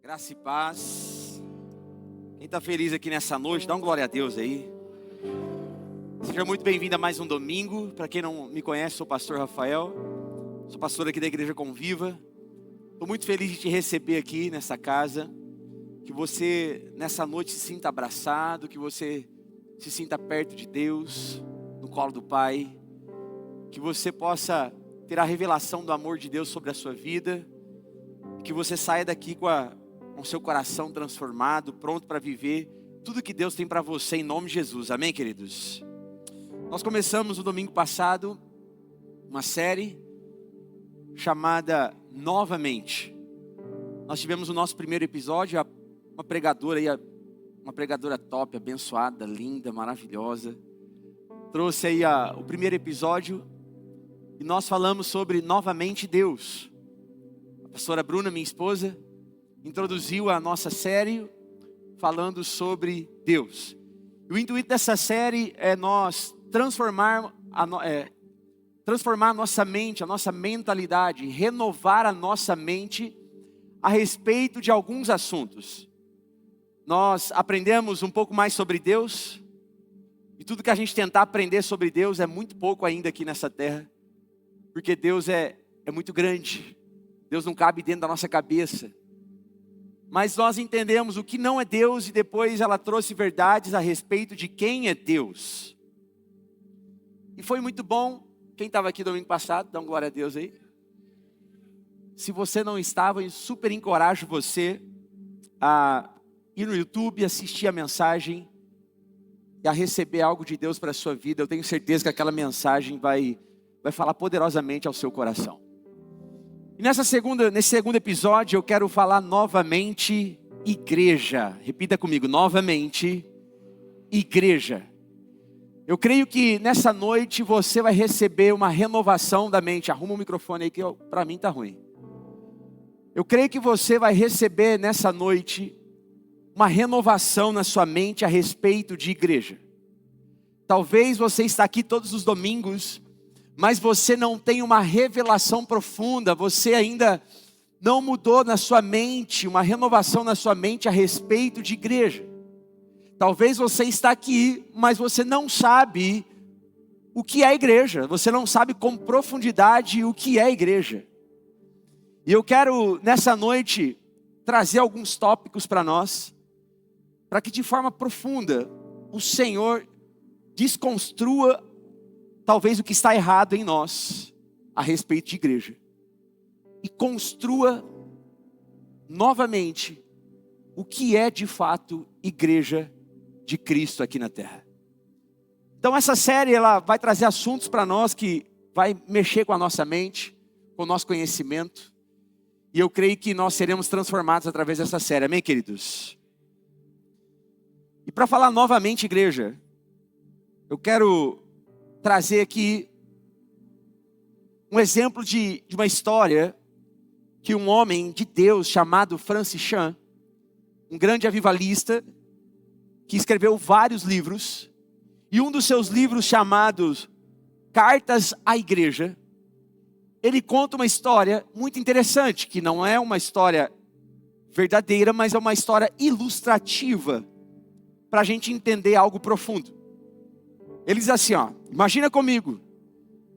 Graça e paz. Quem está feliz aqui nessa noite, dá um glória a Deus aí. Seja muito bem-vindo a mais um domingo. Para quem não me conhece, sou o pastor Rafael. Sou pastor aqui da Igreja Conviva. Estou muito feliz de te receber aqui nessa casa. Que você nessa noite se sinta abraçado, que você se sinta perto de Deus, no colo do Pai. Que você possa ter a revelação do amor de Deus sobre a sua vida. Que você saia daqui com o seu coração transformado, pronto para viver tudo que Deus tem para você em nome de Jesus. Amém, queridos? Nós começamos no domingo passado uma série chamada Novamente. Nós tivemos o nosso primeiro episódio, uma pregadora top, abençoada, linda, maravilhosa. Trouxe aí o primeiro episódio e nós falamos sobre novamente Deus. A pastora Bruna, minha esposa, introduziu a nossa série falando sobre Deus. E o intuito dessa série é nós transformar a nossa mente, a nossa mentalidade, renovar a nossa mente a respeito de alguns assuntos. Nós aprendemos um pouco mais sobre Deus, e tudo que a gente tentar aprender sobre Deus é muito pouco ainda aqui nessa terra, porque Deus é muito grande, Deus não cabe dentro da nossa cabeça. Mas nós entendemos o que não é Deus e depois ela trouxe verdades a respeito de quem é Deus. E foi muito bom. Quem estava aqui domingo passado, dá um glória a Deus aí. Se você não estava, eu super encorajo você a ir no YouTube, assistir a mensagem e a receber algo de Deus para a sua vida. Eu tenho certeza que aquela mensagem vai falar poderosamente ao seu coração. E nesse segundo episódio eu quero falar novamente igreja. Repita comigo, novamente igreja. Eu creio que nessa noite você vai receber uma renovação da mente. Arruma o microfone aí que para mim está ruim. Eu creio que você vai receber nessa noite uma renovação na sua mente a respeito de igreja. Talvez você está aqui todos os domingos, mas você não tem uma revelação profunda, você ainda não mudou na sua mente, uma renovação na sua mente a respeito de igreja. Talvez você está aqui, mas você não sabe o que é igreja, você não sabe com profundidade o que é igreja. E eu quero nessa noite trazer alguns tópicos para nós, para que de forma profunda o Senhor desconstrua talvez o que está errado em nós a respeito de igreja. E construa novamente o que é de fato igreja de Cristo aqui na terra. Então essa série ela vai trazer assuntos para nós que vai mexer com a nossa mente, com o nosso conhecimento. E eu creio que nós seremos transformados através dessa série. Amém, queridos? E para falar novamente igreja, eu quero trazer aqui um exemplo de uma história que um homem de Deus chamado Francis Chan, um grande avivalista, que escreveu vários livros, e um dos seus livros chamados Cartas à Igreja, ele conta uma história muito interessante, que não é uma história verdadeira, mas é uma história ilustrativa, para a gente entender algo profundo. Ele diz assim, imagina comigo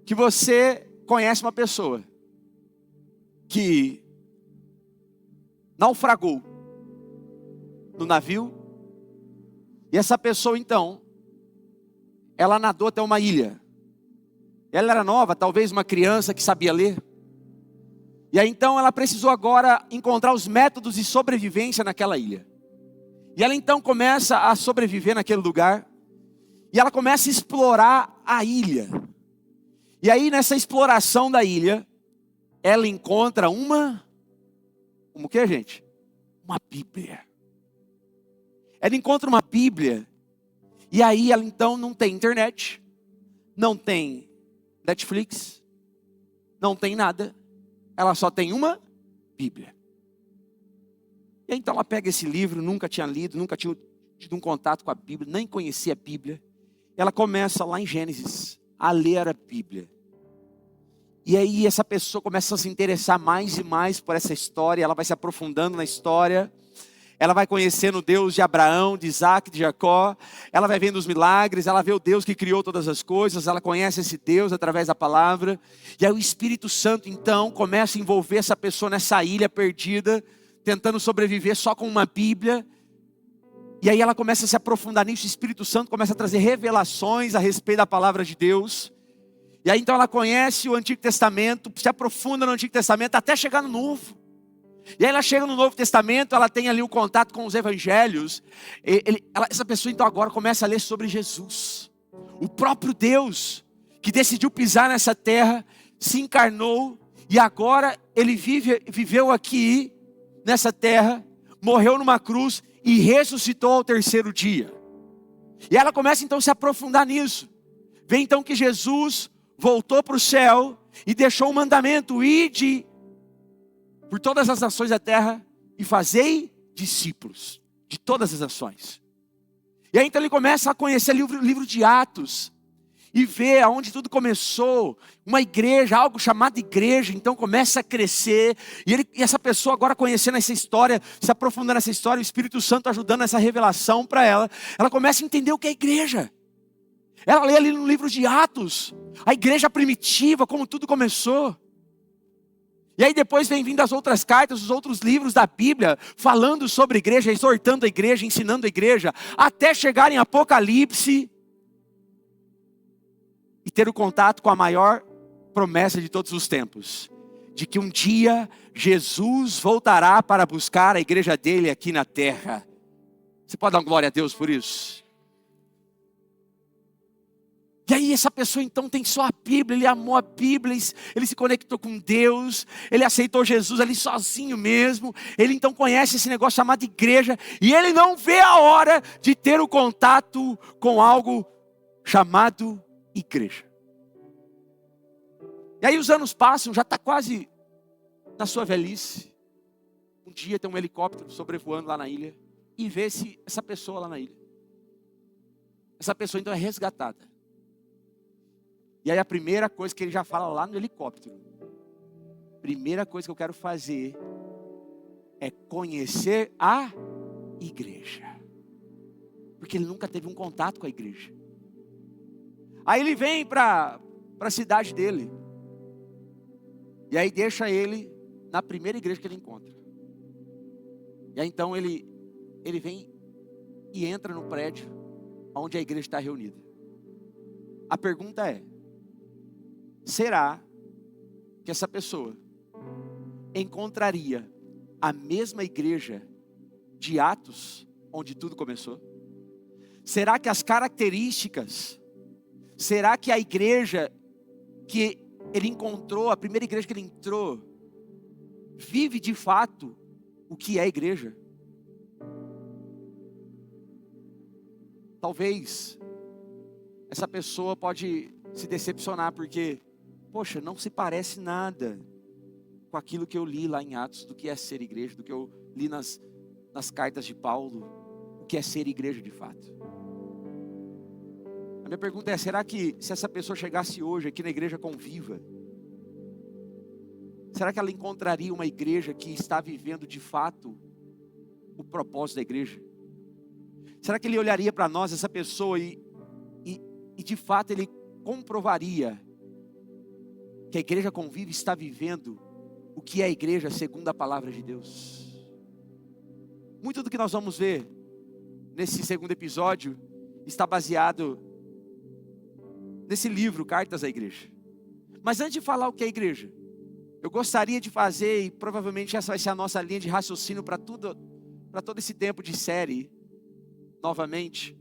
que você conhece uma pessoa que naufragou no navio, e essa pessoa então, ela nadou até uma ilha. Ela era nova, talvez uma criança que sabia ler. E aí então ela precisou agora encontrar os métodos de sobrevivência naquela ilha. E ela então começa a sobreviver naquele lugar. E ela começa a explorar a ilha. E aí nessa exploração da ilha, ela encontra o que, gente? Uma Bíblia. Ela encontra uma Bíblia. E aí ela então não tem internet, não tem Netflix, não tem nada. Ela só tem uma Bíblia. E aí, então ela pega esse livro, nunca tinha lido, nunca tinha tido um contato com a Bíblia, nem conhecia a Bíblia. Ela começa lá em Gênesis a ler a Bíblia. E aí essa pessoa começa a se interessar mais e mais por essa história, ela vai se aprofundando na história, ela vai conhecendo o Deus de Abraão, de Isaac, de Jacó, ela vai vendo os milagres, ela vê o Deus que criou todas as coisas, ela conhece esse Deus através da palavra, e aí o Espírito Santo então começa a envolver essa pessoa nessa ilha perdida, tentando sobreviver só com uma Bíblia, e aí ela começa a se aprofundar nisso, o Espírito Santo começa a trazer revelações a respeito da palavra de Deus. E aí então ela conhece o Antigo Testamento, se aprofunda no Antigo Testamento até chegar no Novo. E aí ela chega no Novo Testamento, ela tem ali o contato com os Evangelhos. Essa pessoa então agora começa a ler sobre Jesus. O próprio Deus que decidiu pisar nessa terra, se encarnou e agora ele viveu aqui nessa terra, morreu numa cruz e ressuscitou ao terceiro dia. E ela começa então a se aprofundar nisso. Vê então que Jesus voltou para o céu e deixou um mandamento: ide por todas as nações da terra e fazei discípulos de todas as nações. E aí então ele começa a conhecer o livro de Atos e vê aonde tudo começou, uma igreja, algo chamado igreja, então começa a crescer, e essa pessoa agora conhecendo essa história, se aprofundando nessa história, o Espírito Santo ajudando essa revelação para ela, ela começa a entender o que é igreja. Ela lê ali no livro de Atos, a igreja primitiva, como tudo começou. E aí depois vem vindo as outras cartas, os outros livros da Bíblia, falando sobre a igreja, exortando a igreja, ensinando a igreja, até chegar em Apocalipse, e ter o contato com a maior promessa de todos os tempos, de que um dia Jesus voltará para buscar a igreja dele aqui na terra. Você pode dar uma glória a Deus por isso? E aí essa pessoa então tem só a Bíblia, ele amou a Bíblia, ele se conectou com Deus, ele aceitou Jesus ali sozinho mesmo, ele então conhece esse negócio chamado igreja, e ele não vê a hora de ter o contato com algo chamado igreja. E aí os anos passam, já está quase na sua velhice, um dia tem um helicóptero sobrevoando lá na ilha, e vê essa pessoa lá na ilha. Essa pessoa então é resgatada. E aí a primeira coisa que ele já fala lá no helicóptero, primeira coisa que eu quero fazer é conhecer a igreja. Porque ele nunca teve um contato com a igreja. Aí ele vem para a cidade dele. E aí deixa ele na primeira igreja que ele encontra. E aí então ele vem e entra no prédio onde a igreja está reunida. A pergunta é: será que essa pessoa encontraria a mesma igreja de Atos, onde tudo começou? Será que as características, será que a igreja que ele encontrou, a primeira igreja que ele entrou, vive de fato o que é a igreja? Talvez essa pessoa pode se decepcionar porque, poxa, não se parece nada com aquilo que eu li lá em Atos, do que é ser igreja, do que eu li nas cartas de Paulo, o que é ser igreja de fato. A minha pergunta é: será que se essa pessoa chegasse hoje aqui na igreja Conviva, será que ela encontraria uma igreja que está vivendo de fato o propósito da igreja? Será que ele olharia para nós, essa pessoa, e de fato ele comprovaria que a igreja Convive está vivendo o que é a igreja segundo a palavra de Deus? Muito do que nós vamos ver nesse segundo episódio está baseado nesse livro, Cartas à Igreja. Mas antes de falar o que é a igreja, eu gostaria de fazer, e provavelmente essa vai ser a nossa linha de raciocínio para todo esse tempo de série, novamente,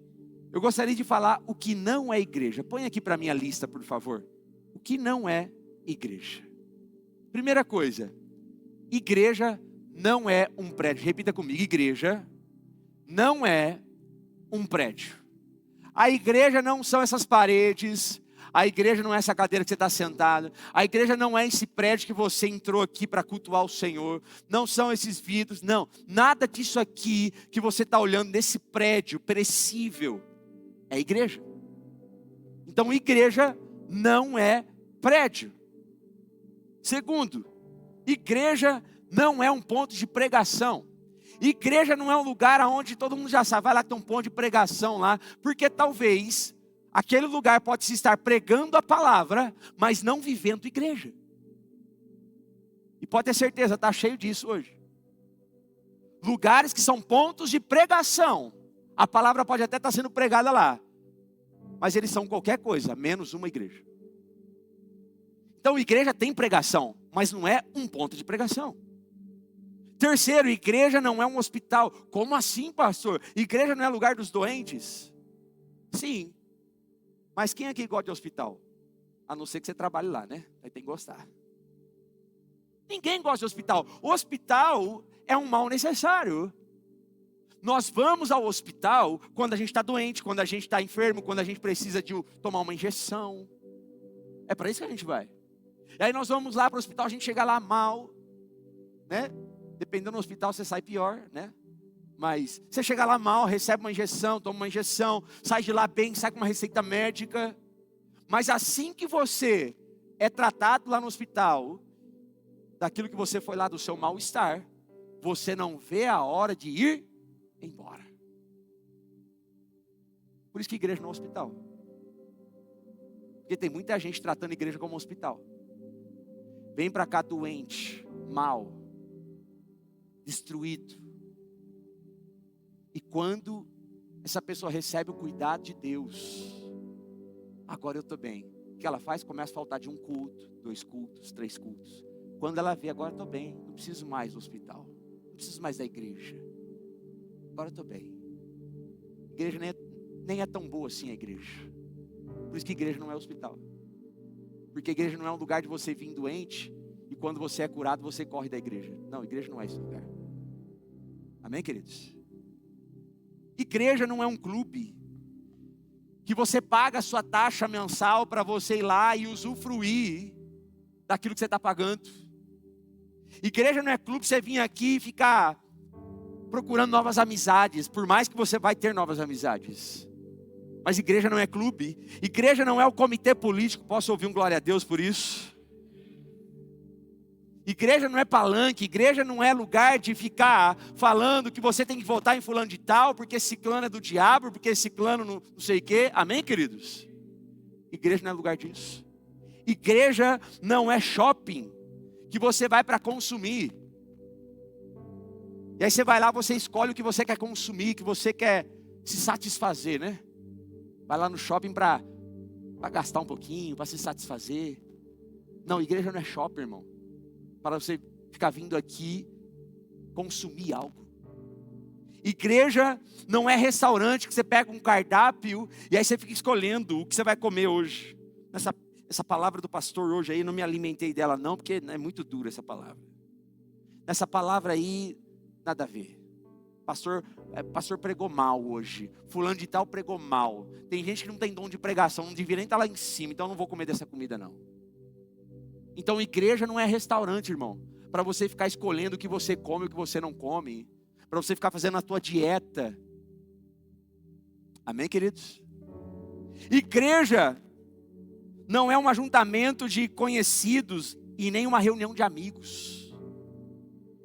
eu gostaria de falar o que não é igreja. Põe aqui para mim a lista, por favor. O que não é igreja? Primeira coisa, igreja não é um prédio. Repita comigo: igreja não é um prédio. A igreja não são essas paredes, a igreja não é essa cadeira que você está sentado, a igreja não é esse prédio que você entrou aqui para cultuar o Senhor, não são esses vidros, não, nada disso aqui que você está olhando nesse prédio perecível é igreja. Então igreja não é prédio. Segundo, igreja não é um ponto de pregação. Igreja não é um lugar onde todo mundo já sabe, vai lá ter um ponto de pregação lá, porque talvez aquele lugar pode se estar pregando a palavra, mas não vivendo igreja. E pode ter certeza, está cheio disso hoje. Lugares que são pontos de pregação, a palavra pode até estar sendo pregada lá, mas eles são qualquer coisa, menos uma igreja. Então igreja tem pregação, mas não é um ponto de pregação. Terceiro, igreja não é um hospital. Como assim, pastor? Igreja não é lugar dos doentes? Sim, mas quem aqui gosta de hospital? A não ser que você trabalhe lá, né? Aí tem que gostar. Ninguém gosta de hospital. O hospital é um mal necessário. Nós vamos ao hospital quando a gente está doente, quando a gente está enfermo, quando a gente precisa de tomar uma injeção. É para isso que a gente vai. E aí nós vamos lá para o hospital, a gente chega lá mal, né? Dependendo do hospital você sai pior, né? Mas você chega lá mal, recebe uma injeção, toma uma injeção, sai de lá bem, sai com uma receita médica. Mas assim que você é tratado lá no hospital, daquilo que você foi lá do seu mal-estar, você não vê a hora de ir embora. Por isso que igreja não é um hospital. Porque tem muita gente tratando a igreja como um hospital. Vem para cá doente, mal, destruído. E quando essa pessoa recebe o cuidado de Deus, agora eu estou bem. O que ela faz? Começa a faltar de um culto, 2 cultos, 3 cultos. Quando ela vê, agora eu estou bem, não preciso mais do hospital, não preciso mais da igreja. Agora eu estou bem. A igreja nem é tão boa assim a igreja. Por isso que a igreja não é hospital. Porque a igreja não é um lugar de você vir doente e quando você é curado você corre da igreja. Não, a igreja não é esse lugar. Amém, queridos? Igreja não é um clube que você paga a sua taxa mensal para você ir lá e usufruir daquilo que você está pagando. Igreja não é clube que você vir aqui e ficar procurando novas amizades, por mais que você vai ter novas amizades. Mas igreja não é clube. Igreja não é o comitê político. Posso ouvir um glória a Deus por isso? Igreja não é palanque. Igreja não é lugar de ficar falando que você tem que votar em fulano de tal, porque ciclano é do diabo, porque ciclano não sei o quê. Amém, queridos? Igreja não é lugar disso. Igreja não é shopping que você vai para consumir. E aí você vai lá, você escolhe o que você quer consumir, que você quer se satisfazer, né? Vai lá no shopping para gastar um pouquinho, para se satisfazer. Não, igreja não é shopping, irmão. Para você ficar vindo aqui consumir algo. Igreja não é restaurante que você pega um cardápio e aí você fica escolhendo o que você vai comer hoje. Essa palavra do pastor hoje aí, não me alimentei dela não, porque é muito dura essa palavra. Essa palavra aí, nada a ver. Pastor pregou mal hoje. Fulano de tal pregou mal. Tem gente que não tem dom de pregação, não devia nem estar lá em cima, então eu não vou comer dessa comida não. Então igreja não é restaurante, irmão, para você ficar escolhendo o que você come e o que você não come, para você ficar fazendo a tua dieta. Amém, queridos? Igreja não é um ajuntamento de conhecidos e nem uma reunião de amigos.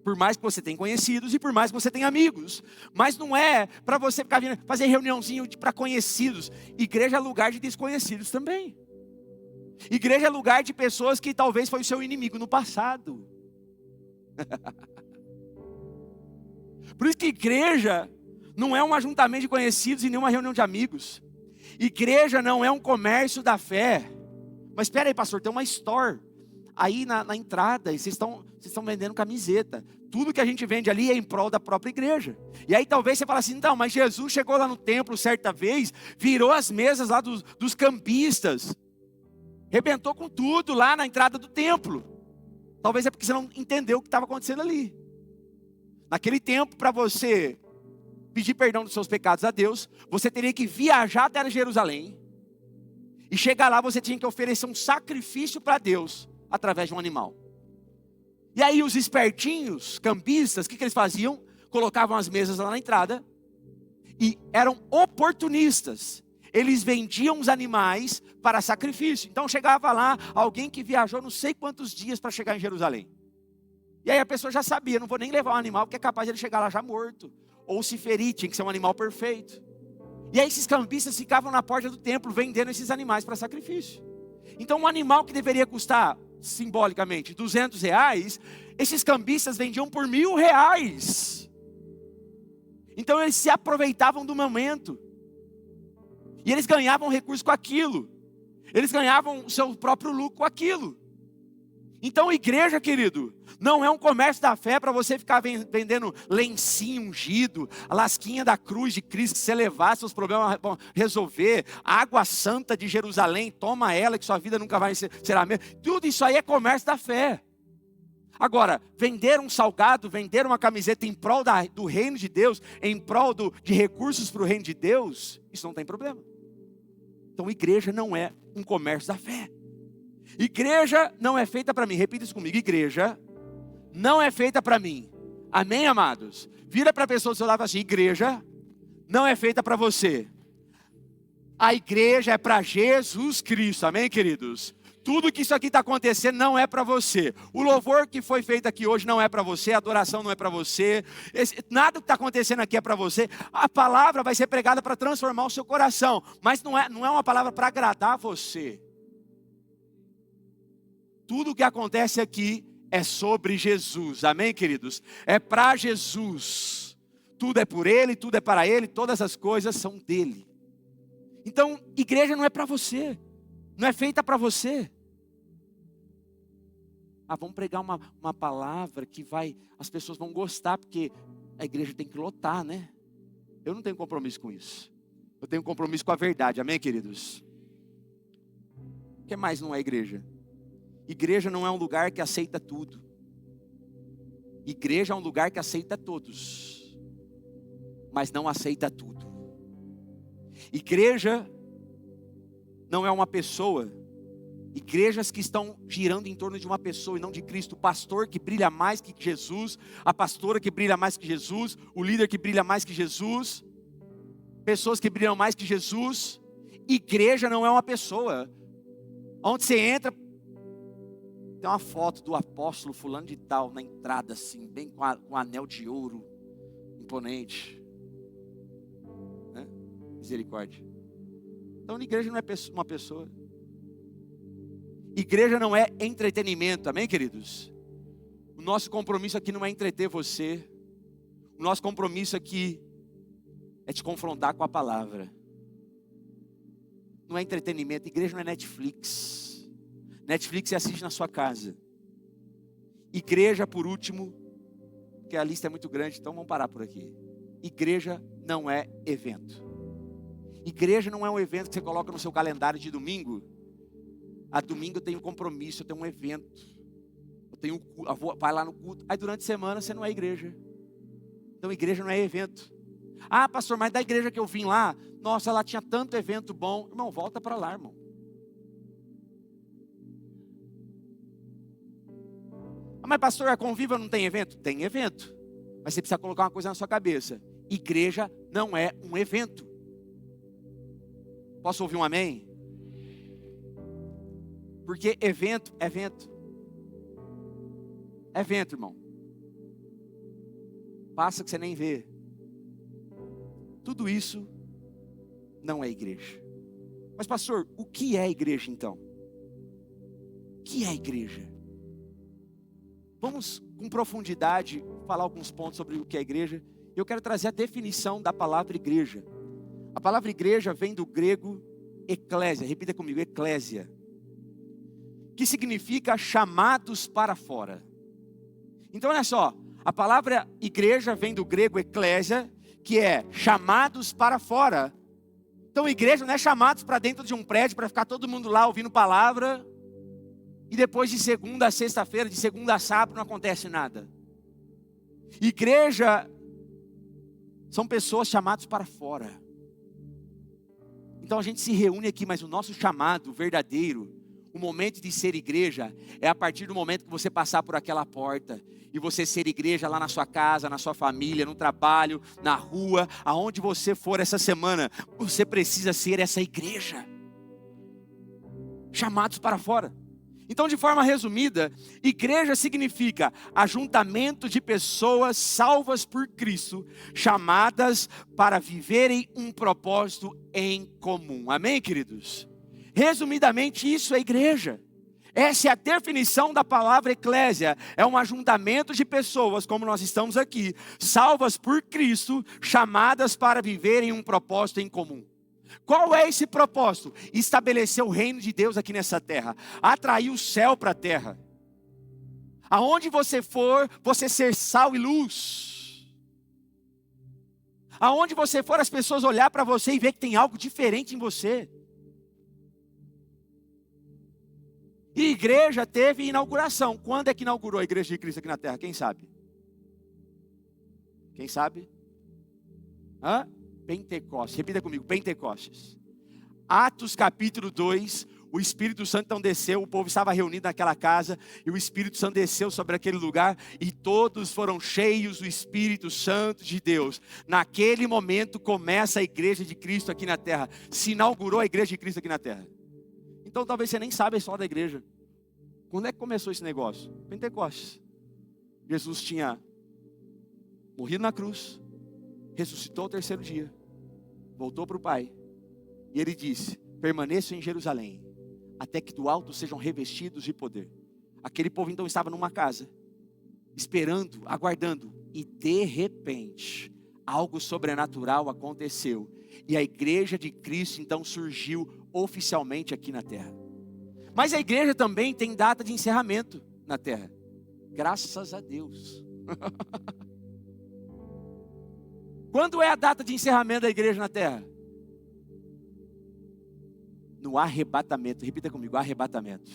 Por mais que você tenha conhecidos e por mais que você tenha amigos. Mas não é para você ficar vindo fazer reuniãozinho para conhecidos. Igreja é lugar de desconhecidos também. Igreja é lugar de pessoas que talvez foi o seu inimigo no passado. Por isso que igreja não é um ajuntamento de conhecidos e nem uma reunião de amigos. Igreja não é um comércio da fé. Mas espera aí, pastor, tem uma store aí na entrada, e vocês estão vendendo camiseta. Tudo que a gente vende ali é em prol da própria igreja. E aí talvez você fale assim, não, mas Jesus chegou lá no templo certa vez, virou as mesas lá dos campistas, rebentou com tudo lá na entrada do templo. Talvez é porque você não entendeu o que estava acontecendo ali. Naquele tempo, para você pedir perdão dos seus pecados a Deus, você teria que viajar até Jerusalém, e chegar lá você tinha que oferecer um sacrifício para Deus, através de um animal. E aí os espertinhos, campistas, o que eles faziam? Colocavam as mesas lá na entrada, e eram oportunistas. eles vendiam os animais para sacrifício. Então chegava lá alguém que viajou não sei quantos dias para chegar em Jerusalém. E aí a pessoa já sabia, não vou nem levar um animal, porque é capaz de ele chegar lá já morto. Ou se ferir, tinha que ser um animal perfeito. E aí esses cambistas ficavam na porta do templo vendendo esses animais para sacrifício. Então um animal que deveria custar, simbolicamente, R$200, esses cambistas vendiam por R$1.000. Então eles se aproveitavam do momento. E eles ganhavam recurso com aquilo. Eles ganhavam o seu próprio lucro com aquilo. Então igreja, querido, não é um comércio da fé para você ficar vendendo lencinho ungido, a lasquinha da cruz de Cristo, que você levar seus problemas vão resolver, água santa de Jerusalém, toma ela que sua vida nunca vai ser a mesma. Tudo isso aí é comércio da fé. Agora, vender um salgado, vender uma camiseta em prol do reino de Deus, em prol de recursos para o reino de Deus, isso não tem problema. Então igreja não é um comércio da fé. Igreja não é feita para mim. Repita isso comigo. Igreja não é feita para mim. Amém, amados? Vira para a pessoa do seu lado e fala assim: igreja não é feita para você. A igreja é para Jesus Cristo. Amém, queridos? Tudo que isso aqui está acontecendo não é para você. O louvor que foi feito aqui hoje não é para você. A adoração não é para você. Nada que está acontecendo aqui é para você. A palavra vai ser pregada para transformar o seu coração. Mas não é uma palavra para agradar você. Tudo o que acontece aqui é sobre Jesus, amém, queridos? É para Jesus. Tudo é por Ele, tudo é para Ele, todas as coisas são dEle. Então, igreja não é para você, não é feita para você. Vamos pregar uma palavra que as pessoas vão gostar, porque a igreja tem que lotar, né? Eu não tenho compromisso com isso. Eu tenho compromisso com a verdade, amém, queridos? O que mais não é igreja? Igreja não é um lugar que aceita tudo. Igreja é um lugar que aceita todos, mas não aceita tudo. Igreja não é uma pessoa. Igrejas que estão girando em torno de uma pessoa e não de Cristo. O pastor que brilha mais que Jesus, a pastora que brilha mais que Jesus, o líder que brilha mais que Jesus, pessoas que brilham mais que Jesus. Igreja não é uma pessoa. Onde você entra, tem uma foto do apóstolo fulano de tal na entrada, assim, bem com um anel de ouro, imponente. Né? Misericórdia. Então, a igreja não é uma pessoa. Igreja não é entretenimento, amém, queridos? O nosso compromisso aqui não é entreter você. O nosso compromisso aqui é te confrontar com a palavra. Não é entretenimento, igreja não é Netflix. Netflix você assiste na sua casa. Igreja, por último, porque a lista é muito grande, então vamos parar por aqui. Igreja não é evento. Igreja não é um evento que você coloca no seu calendário de domingo. Domingo eu tenho compromisso, eu tenho um evento. Vai lá no culto. Aí durante a semana você não é igreja. Então igreja não é evento. Pastor, mas da igreja que eu vim lá, nossa, lá tinha tanto evento bom. Irmão, volta para lá, irmão. Mas pastor, a Conviva não tem evento? Tem evento. Mas você precisa colocar uma coisa na sua cabeça. Igreja não é um evento. Posso ouvir um amém? Porque evento é evento. É evento, irmão. Passa que você nem vê. Tudo isso não é igreja. Mas pastor, o que é igreja então? O que é igreja? Vamos com profundidade falar alguns pontos sobre o que é igreja. Eu quero trazer a definição da palavra igreja. A palavra igreja vem do grego eclésia. Repita comigo, eclésia. Que significa chamados para fora. Então olha só, a palavra igreja vem do grego eclésia, que é chamados para fora. Então igreja não é chamados para dentro de um prédio para ficar todo mundo lá ouvindo palavra. E depois de segunda a sexta-feira, de segunda a sábado, não acontece nada. Igreja são pessoas chamadas para fora. Então a gente se reúne aqui, mas o nosso chamado verdadeiro, O momento de ser igreja é a partir do momento que você passar por aquela porta e você ser igreja lá na sua casa, na sua família, no trabalho, na rua, aonde você for essa semana, você precisa ser essa igreja. Chamados para fora. Então, de forma resumida, igreja significa ajuntamento de pessoas salvas por Cristo, chamadas para viverem um propósito em comum. Amém, queridos? Resumidamente, isso é igreja. Essa é a definição da palavra eclésia. É um ajuntamento de pessoas, como nós estamos aqui, salvas por Cristo, chamadas para viverem um propósito em comum. Qual é esse propósito? Estabelecer o reino de Deus aqui nessa terra. Atrair o céu para a terra. Aonde você for, você ser sal e luz. Aonde você for, as pessoas olhar para você e ver que tem algo diferente em você. E igreja teve inauguração. Quando é que inaugurou a igreja de Cristo aqui na terra? Quem sabe? Quem sabe? Pentecostes. Repita comigo, Pentecostes. Atos capítulo 2, o Espírito Santo então desceu, o povo estava reunido naquela casa, e o Espírito Santo desceu sobre aquele lugar, e todos foram cheios do Espírito Santo de Deus. Naquele momento começa a igreja de Cristo aqui na terra. Se inaugurou a igreja de Cristo aqui na terra. Então talvez você nem saiba a história da igreja. Quando é que começou esse negócio? Pentecostes. Jesus tinha morrido na cruz, ressuscitou ao terceiro dia, voltou para o Pai, e ele disse: permaneçam em Jerusalém, até que do alto sejam revestidos de poder. Aquele povo então estava numa casa, esperando, aguardando, e de repente, algo sobrenatural aconteceu, e a igreja de Cristo então surgiu oficialmente aqui na terra. Mas a igreja também tem data de encerramento na terra. Graças a Deus. Quando é a data de encerramento da igreja na terra? No arrebatamento. Repita comigo, arrebatamento.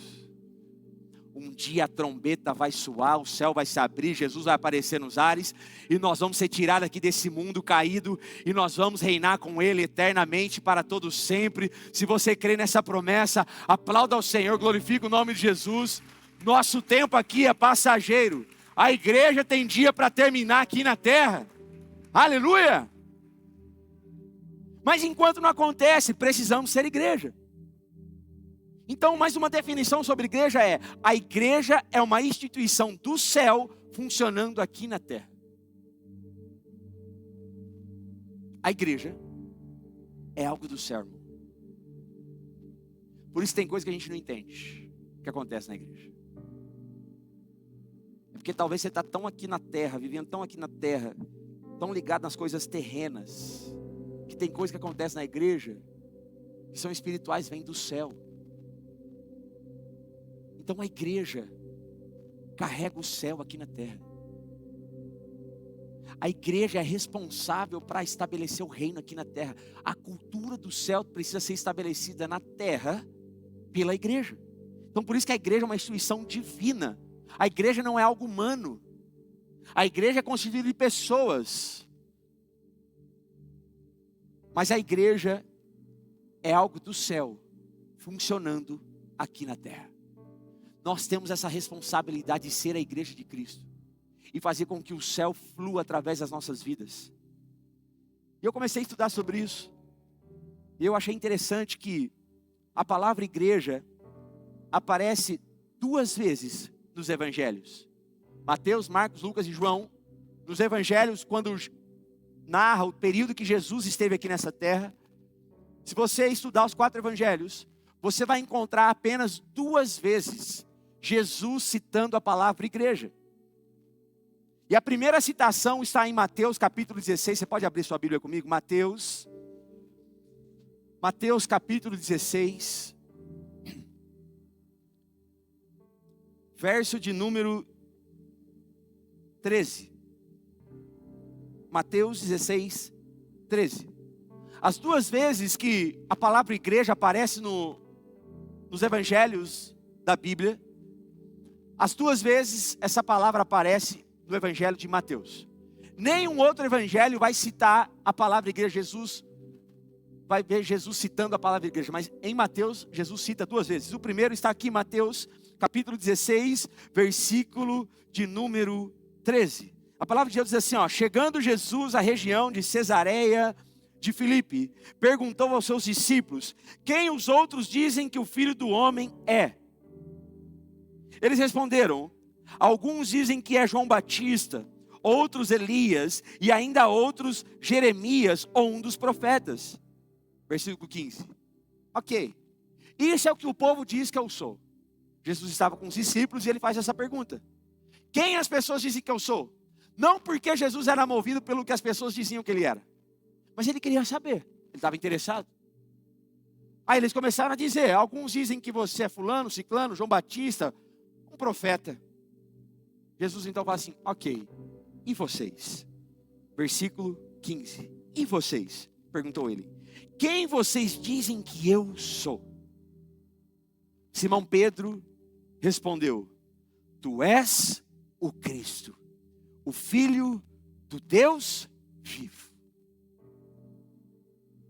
Um dia a trombeta vai soar, o céu vai se abrir, Jesus vai aparecer nos ares, e nós vamos ser tirados aqui desse mundo caído, e nós vamos reinar com Ele eternamente para todo sempre. Se você crê nessa promessa, aplauda ao Senhor, glorifique o nome de Jesus. Nosso tempo aqui é passageiro. A igreja tem dia para terminar aqui na terra. Aleluia! Mas enquanto não acontece, precisamos ser igreja. Então, mais uma definição sobre igreja é: a igreja é uma instituição do céu funcionando aqui na terra. A igreja é algo do céu, irmão. Por isso tem coisa que a gente não entende que acontece na igreja. É porque talvez você está tão aqui na terra, vivendo tão aqui na terra, tão ligado nas coisas terrenas, que tem coisa que acontece na igreja que são espirituais, vêm do céu. Então a igreja carrega o céu aqui na terra. A igreja é responsável para estabelecer o reino aqui na terra. A cultura do céu precisa ser estabelecida na terra pela igreja. Então por isso que a igreja é uma instituição divina. A igreja não é algo humano. A igreja é constituída de pessoas. Mas a igreja é algo do céu funcionando aqui na terra. Nós temos essa responsabilidade de ser a igreja de Cristo e fazer com que o céu flua através das nossas vidas. E eu comecei a estudar sobre isso. E eu achei interessante que a palavra igreja aparece 2 vezes nos evangelhos. Mateus, Marcos, Lucas e João. Nos evangelhos, quando narra o período que Jesus esteve aqui nessa terra. Se você estudar os 4 evangelhos, você vai encontrar apenas 2 vezes Jesus citando a palavra igreja. E a primeira citação está em Mateus capítulo 16. Você pode abrir sua Bíblia comigo? Mateus capítulo 16. Verso de número 13. Mateus 16, 13. As 2 vezes que a palavra igreja aparece nos evangelhos da Bíblia, as 2 vezes essa palavra aparece no evangelho de Mateus. Nenhum outro evangelho vai citar a palavra igreja. Jesus vai ver Jesus citando a palavra igreja, mas em Mateus, Jesus cita 2 vezes. O primeiro está aqui em Mateus, capítulo 16, versículo de número 13. A palavra de Deus diz assim, ó: chegando Jesus à região de Cesareia de Filipe, perguntou aos seus discípulos: quem os outros dizem que o Filho do Homem é? Eles responderam: alguns dizem que é João Batista, outros Elias, e ainda outros Jeremias ou um dos profetas. Versículo 15. Ok, isso é o que o povo diz que eu sou. Jesus estava com os discípulos e ele faz essa pergunta: quem as pessoas dizem que eu sou? Não porque Jesus era movido pelo que as pessoas diziam que ele era, mas ele queria saber, ele estava interessado. Aí eles começaram a dizer: alguns dizem que você é fulano, ciclano, João Batista, um profeta. Jesus então fala assim: ok, e vocês? Versículo 15. E vocês? Perguntou ele: quem vocês dizem que eu sou? Simão Pedro respondeu: tu és o Cristo, o Filho do Deus vivo.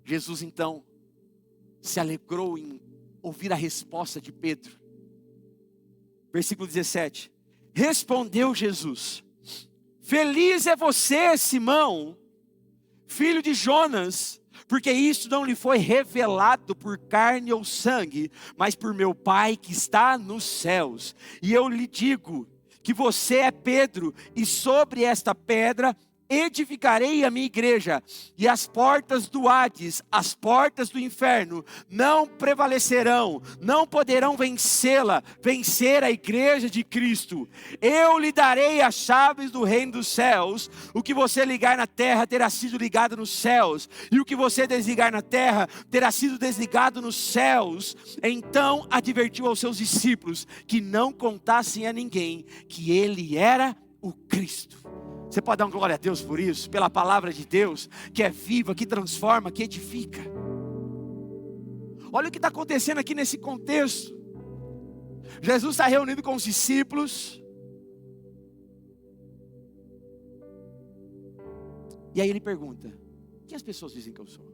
Jesus então se alegrou em ouvir a resposta de Pedro. Versículo 17. Respondeu Jesus: feliz é você, Simão, filho de Jonas, porque isso não lhe foi revelado por carne ou sangue, mas por meu Pai que está nos céus. E eu lhe digo que você é Pedro, e sobre esta pedra edificarei a minha igreja, e as portas do Hades, as portas do inferno, não prevalecerão, não poderão vencê-la, vencer a igreja de Cristo. Eu lhe darei as chaves do reino dos céus. O que você ligar na terra terá sido ligado nos céus, e o que você desligar na terra terá sido desligado nos céus. Então advertiu aos seus discípulos que não contassem a ninguém que ele era o Cristo. Você pode dar uma glória a Deus por isso? Pela palavra de Deus, que é viva, que transforma, que edifica. Olha o que está acontecendo aqui nesse contexto. Jesus está reunido com os discípulos. E aí ele pergunta: quem as pessoas dizem que eu sou?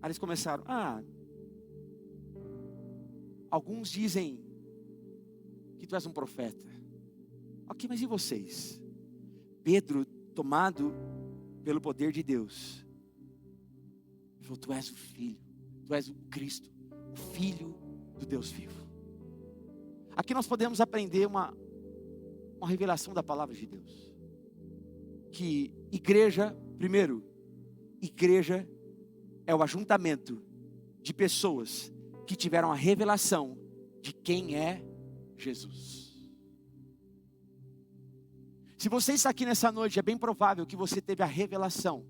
Aí eles começaram: alguns dizem que tu és um profeta. Ok, mas e vocês? Pedro, tomado pelo poder de Deus, falou: tu és o Filho, tu és o Cristo, o Filho do Deus vivo. Aqui nós podemos aprender uma revelação da palavra de Deus. Que igreja, primeiro, igreja é o ajuntamento de pessoas que tiveram a revelação de quem é Jesus. Se você está aqui nessa noite, é bem provável que você teve a revelação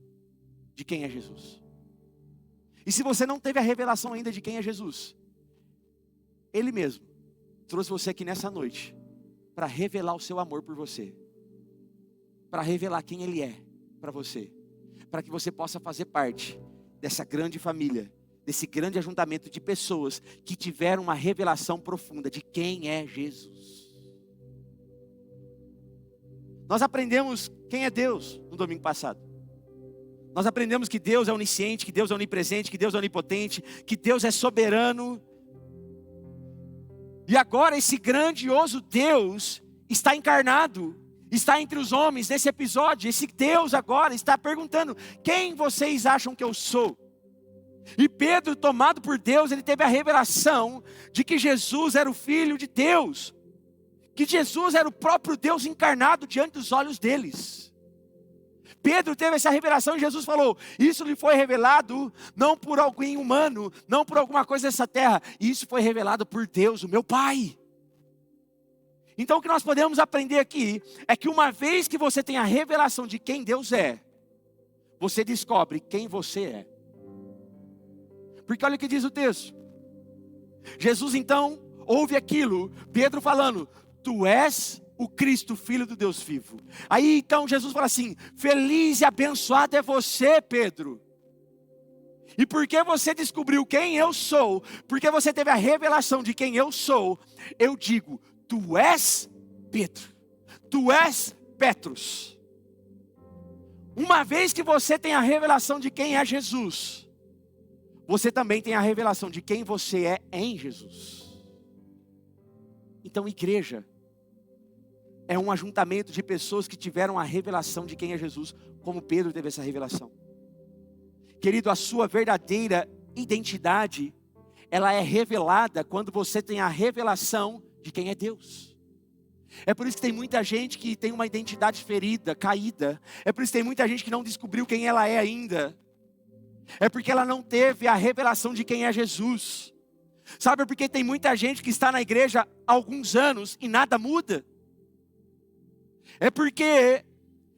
de quem é Jesus. E se você não teve a revelação ainda de quem é Jesus, Ele mesmo trouxe você aqui nessa noite para revelar o seu amor por você, para revelar quem Ele é para você, para que você possa fazer parte dessa grande família, desse grande ajuntamento de pessoas que tiveram uma revelação profunda de quem é Jesus. Nós aprendemos quem é Deus no domingo passado. Nós aprendemos que Deus é onisciente, que Deus é onipresente, que Deus é onipotente, que Deus é soberano. E agora esse grandioso Deus está encarnado, está entre os homens nesse episódio. Esse Deus agora está perguntando: quem vocês acham que eu sou? E Pedro, tomado por Deus, ele teve a revelação de que Jesus era o Filho de Deus, que Jesus era o próprio Deus encarnado diante dos olhos deles. Pedro teve essa revelação e Jesus falou: isso lhe foi revelado não por alguém humano, não por alguma coisa dessa terra, isso foi revelado por Deus, o meu Pai. Então o que nós podemos aprender aqui é que uma vez que você tem a revelação de quem Deus é, você descobre quem você é. Porque olha o que diz o texto. Jesus então ouve aquilo, Pedro falando: tu és o Cristo, Filho do Deus vivo. Aí então Jesus fala assim: feliz e abençoado é você, Pedro. E porque você descobriu quem eu sou, porque você teve a revelação de quem eu sou, eu digo: tu és Pedro, tu és Petros. Uma vez que você tem a revelação de quem é Jesus, você também tem a revelação de quem você é em Jesus. Então, igreja é um ajuntamento de pessoas que tiveram a revelação de quem é Jesus, como Pedro teve essa revelação. Querido, a sua verdadeira identidade, ela é revelada quando você tem a revelação de quem é Deus. É por isso que tem muita gente que tem uma identidade ferida, caída. É por isso que tem muita gente que não descobriu quem ela é ainda. É porque ela não teve a revelação de quem é Jesus. Sabe por que tem muita gente que está na igreja há alguns anos e nada muda? É porque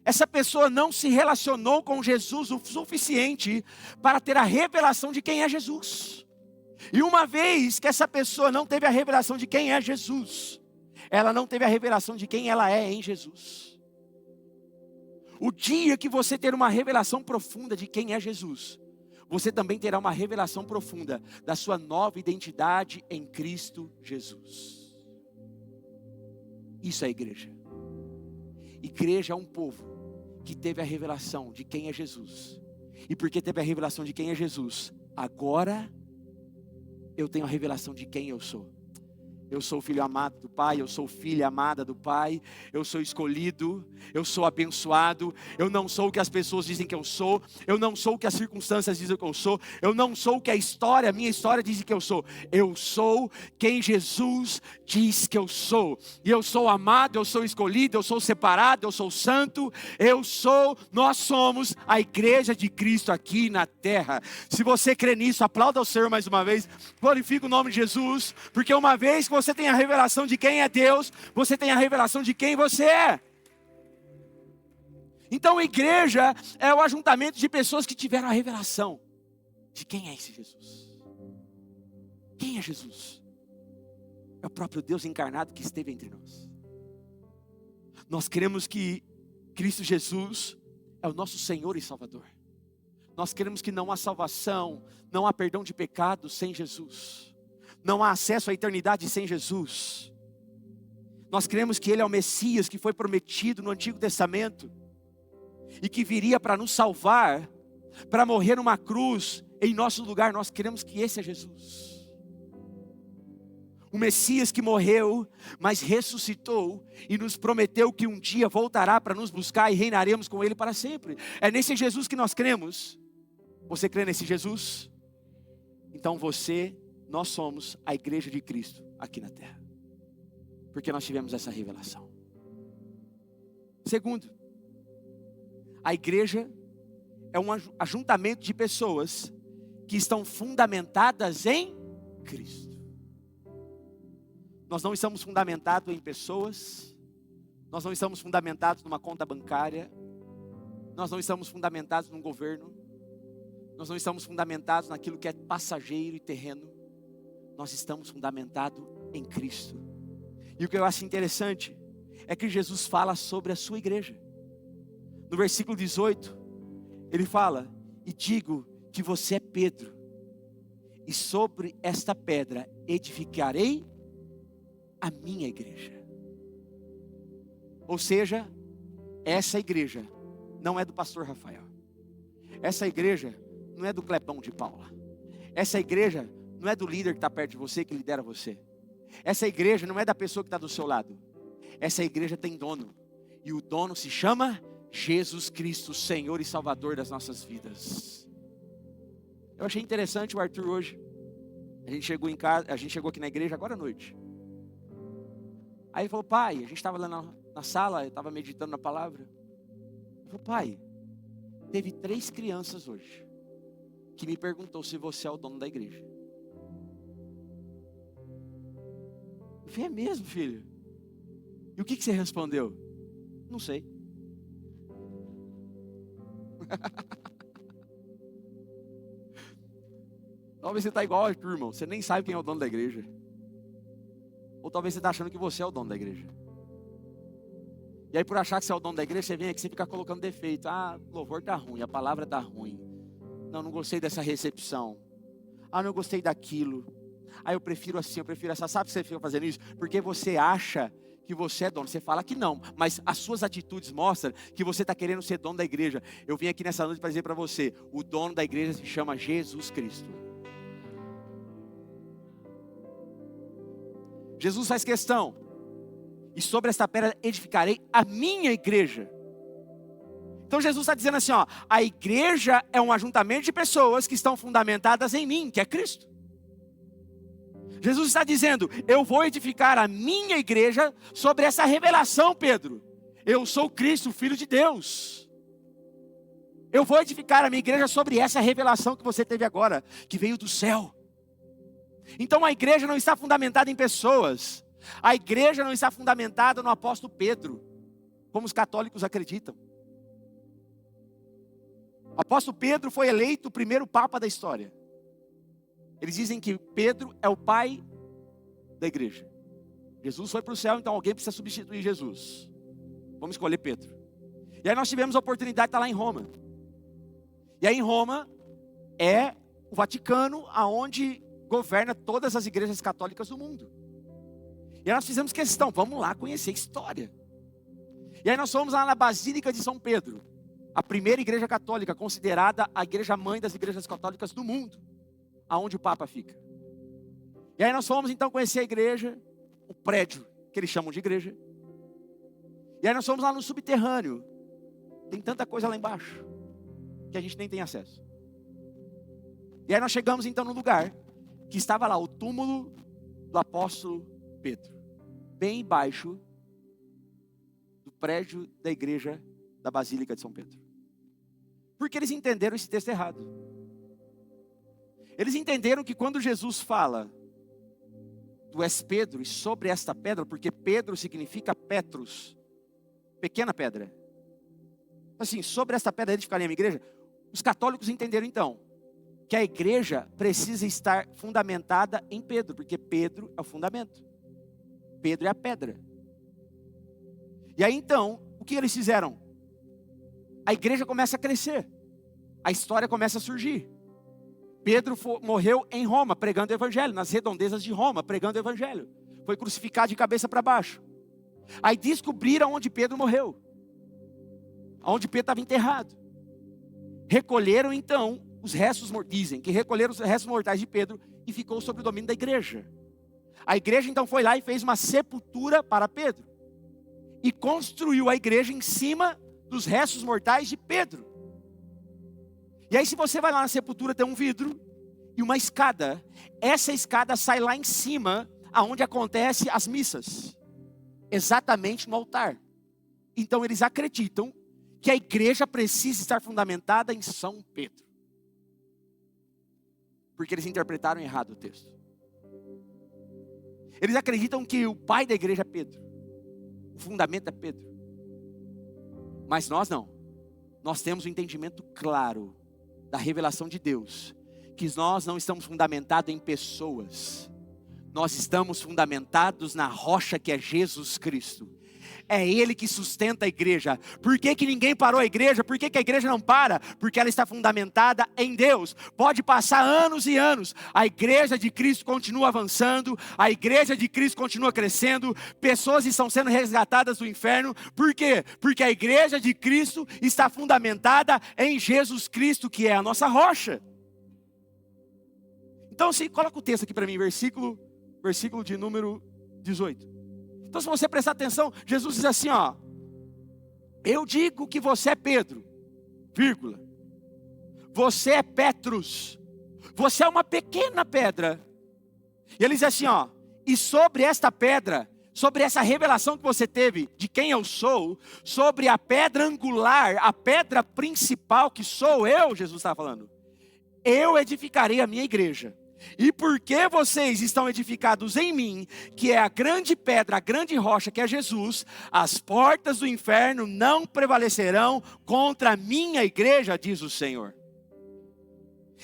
essa pessoa não se relacionou com Jesus o suficiente para ter a revelação de quem é Jesus. E uma vez que essa pessoa não teve a revelação de quem é Jesus, ela não teve a revelação de quem ela é em Jesus. O dia que você ter uma revelação profunda de quem é Jesus, você também terá uma revelação profunda da sua nova identidade em Cristo Jesus. Isso é igreja. Igreja é um povo que teve a revelação de quem é Jesus. E porque teve a revelação de quem é Jesus, agora eu tenho a revelação de quem eu sou. Eu sou o filho amado do Pai, eu sou filha amada do Pai, eu sou escolhido, eu sou abençoado, eu não sou o que as pessoas dizem que eu sou, eu não sou o que as circunstâncias dizem que eu sou, eu não sou o que a minha história diz que eu sou quem Jesus diz que eu sou, e eu sou amado, eu sou escolhido, eu sou separado, eu sou santo, nós somos a igreja de Cristo aqui na terra. Se você crê nisso, aplauda o Senhor mais uma vez, glorifica o nome de Jesus, porque uma vez que você tem a revelação de quem é Deus, você tem a revelação de quem você é. Então a igreja é o ajuntamento de pessoas que tiveram a revelação de quem é esse Jesus. Quem é Jesus? É o próprio Deus encarnado que esteve entre nós. Nós cremos que Cristo Jesus é o nosso Senhor e Salvador. Nós cremos que não há salvação, não há perdão de pecados sem Jesus. Não há acesso à eternidade sem Jesus. Nós cremos que Ele é o Messias que foi prometido no Antigo Testamento e que viria para nos salvar, para morrer numa cruz em nosso lugar. Nós cremos que esse é Jesus. O Messias que morreu, mas ressuscitou e nos prometeu que um dia voltará para nos buscar e reinaremos com Ele para sempre. É nesse Jesus que nós cremos. Você crê nesse Jesus? Então nós somos a igreja de Cristo aqui na terra, porque nós tivemos essa revelação. Segundo, a igreja é um ajuntamento de pessoas que estão fundamentadas em Cristo. Nós não estamos fundamentados em pessoas, nós não estamos fundamentados numa conta bancária, nós não estamos fundamentados num governo, nós não estamos fundamentados naquilo que é passageiro e terreno. Nós estamos fundamentados em Cristo. E o que eu acho interessante é que Jesus fala sobre a sua igreja. No versículo 18, ele fala: e digo que você é Pedro, e sobre esta pedra edificarei a minha igreja. Ou seja, essa igreja não é do pastor Rafael. Essa igreja não é do Clepão de Paula. Essa igreja não é do líder que está perto de você, que lidera você. Essa igreja não é da pessoa que está do seu lado. Essa igreja tem dono. E o dono se chama Jesus Cristo, Senhor e Salvador das nossas vidas. Eu achei interessante o Arthur hoje. A gente chegou em casa, a gente chegou aqui na igreja agora à noite. Aí ele falou: pai, a gente estava lá na sala, eu estava meditando na palavra. Ele falou: pai, teve 3 crianças hoje que me perguntou se você é o dono da igreja. Eu falei: é mesmo, filho? E o que você respondeu? Não sei. Talvez você está igual ao Arthur, irmão. Você nem sabe quem é o dono da igreja. Ou talvez você está achando que você é o dono da igreja. E aí por achar que você é o dono da igreja, você vem aqui e você fica colocando defeito. Ah, o louvor está ruim, a palavra está ruim. Não gostei dessa recepção. Ah, não gostei daquilo. Ah, eu prefiro assim, eu prefiro essa. Sabe que você fica fazendo isso? Porque você acha que você é dono. Você fala que não, mas as suas atitudes mostram que você está querendo ser dono da igreja. Eu vim aqui nessa noite para dizer para você, o dono da igreja se chama Jesus Cristo. Jesus faz questão, e sobre esta pedra edificarei a minha igreja. Então Jesus está dizendo assim, ó, a igreja é um ajuntamento de pessoas que estão fundamentadas em mim, que é Cristo. Jesus está dizendo, eu vou edificar a minha igreja sobre essa revelação, Pedro. Eu sou Cristo, Filho de Deus. Eu vou edificar a minha igreja sobre essa revelação que você teve agora, que veio do céu. Então a igreja não está fundamentada em pessoas. A igreja não está fundamentada no apóstolo Pedro, como os católicos acreditam. O apóstolo Pedro foi eleito o primeiro papa da história. Eles dizem que Pedro é o pai da igreja. Jesus foi para o céu, então alguém precisa substituir Jesus. Vamos escolher Pedro. E aí nós tivemos a oportunidade de estar lá em Roma. E aí em Roma é o Vaticano, aonde governa todas as igrejas católicas do mundo. E aí nós fizemos questão, vamos lá conhecer a história. E aí nós fomos lá na Basílica de São Pedro, a primeira igreja católica, considerada a igreja mãe das igrejas católicas do mundo, aonde o Papa fica. E aí nós fomos então conhecer a igreja, o prédio que eles chamam de igreja. E aí nós fomos lá no subterrâneo. Tem tanta coisa lá embaixo que a gente nem tem acesso. E aí nós chegamos então no lugar que estava lá o túmulo do apóstolo Pedro, bem embaixo do prédio da igreja da Basílica de São Pedro. Porque eles entenderam esse texto errado. Eles entenderam que quando Jesus fala, tu és Pedro, e sobre esta pedra, porque Pedro significa Petrus, pequena pedra. Assim, sobre esta pedra edificarei a minha igreja. Os católicos entenderam então, que a igreja precisa estar fundamentada em Pedro, porque Pedro é o fundamento. Pedro é a pedra. E aí então, o que eles fizeram? A igreja começa a crescer. A história começa a surgir. Pedro morreu em Roma, pregando o evangelho, nas redondezas de Roma, pregando o evangelho. Foi crucificado de cabeça para baixo. Aí descobriram onde Pedro morreu. Onde Pedro estava enterrado. Recolheram então os restos mortais, dizem que recolheram os restos mortais de Pedro e ficou sob o domínio da igreja. A igreja então foi lá e fez uma sepultura para Pedro. E construiu a igreja em cima dos restos mortais de Pedro. E aí se você vai lá na sepultura tem um vidro e uma escada. Essa escada sai lá em cima, aonde acontecem as missas. Exatamente no altar. Então eles acreditam que a igreja precisa estar fundamentada em São Pedro. Porque eles interpretaram errado o texto. Eles acreditam que o pai da igreja é Pedro. O fundamento é Pedro. Mas nós não. Nós temos um entendimento claro da revelação de Deus, que nós não estamos fundamentados em pessoas. Nós estamos fundamentados na rocha que é Jesus Cristo. É Ele que sustenta a igreja. Por que que ninguém parou a igreja? Por que que a igreja não para? Porque ela está fundamentada em Deus. Pode passar anos e anos, a igreja de Cristo continua avançando, a igreja de Cristo continua crescendo, pessoas estão sendo resgatadas do inferno. Por quê? Porque a igreja de Cristo está fundamentada em Jesus Cristo, que é a nossa rocha. Então, coloca o texto aqui para mim, versículo de número 18. Então se você prestar atenção, Jesus diz assim, ó. Eu digo que você é Pedro, vírgula. Você é Petrus. Você é uma pequena pedra. E ele diz assim, ó. E sobre esta pedra, sobre essa revelação que você teve de quem eu sou, sobre a pedra angular, a pedra principal que sou eu, Jesus está falando. Eu edificarei a minha igreja. E porque vocês estão edificados em mim, que é a grande pedra, a grande rocha que é Jesus, as portas do inferno não prevalecerão contra a minha igreja, diz o Senhor.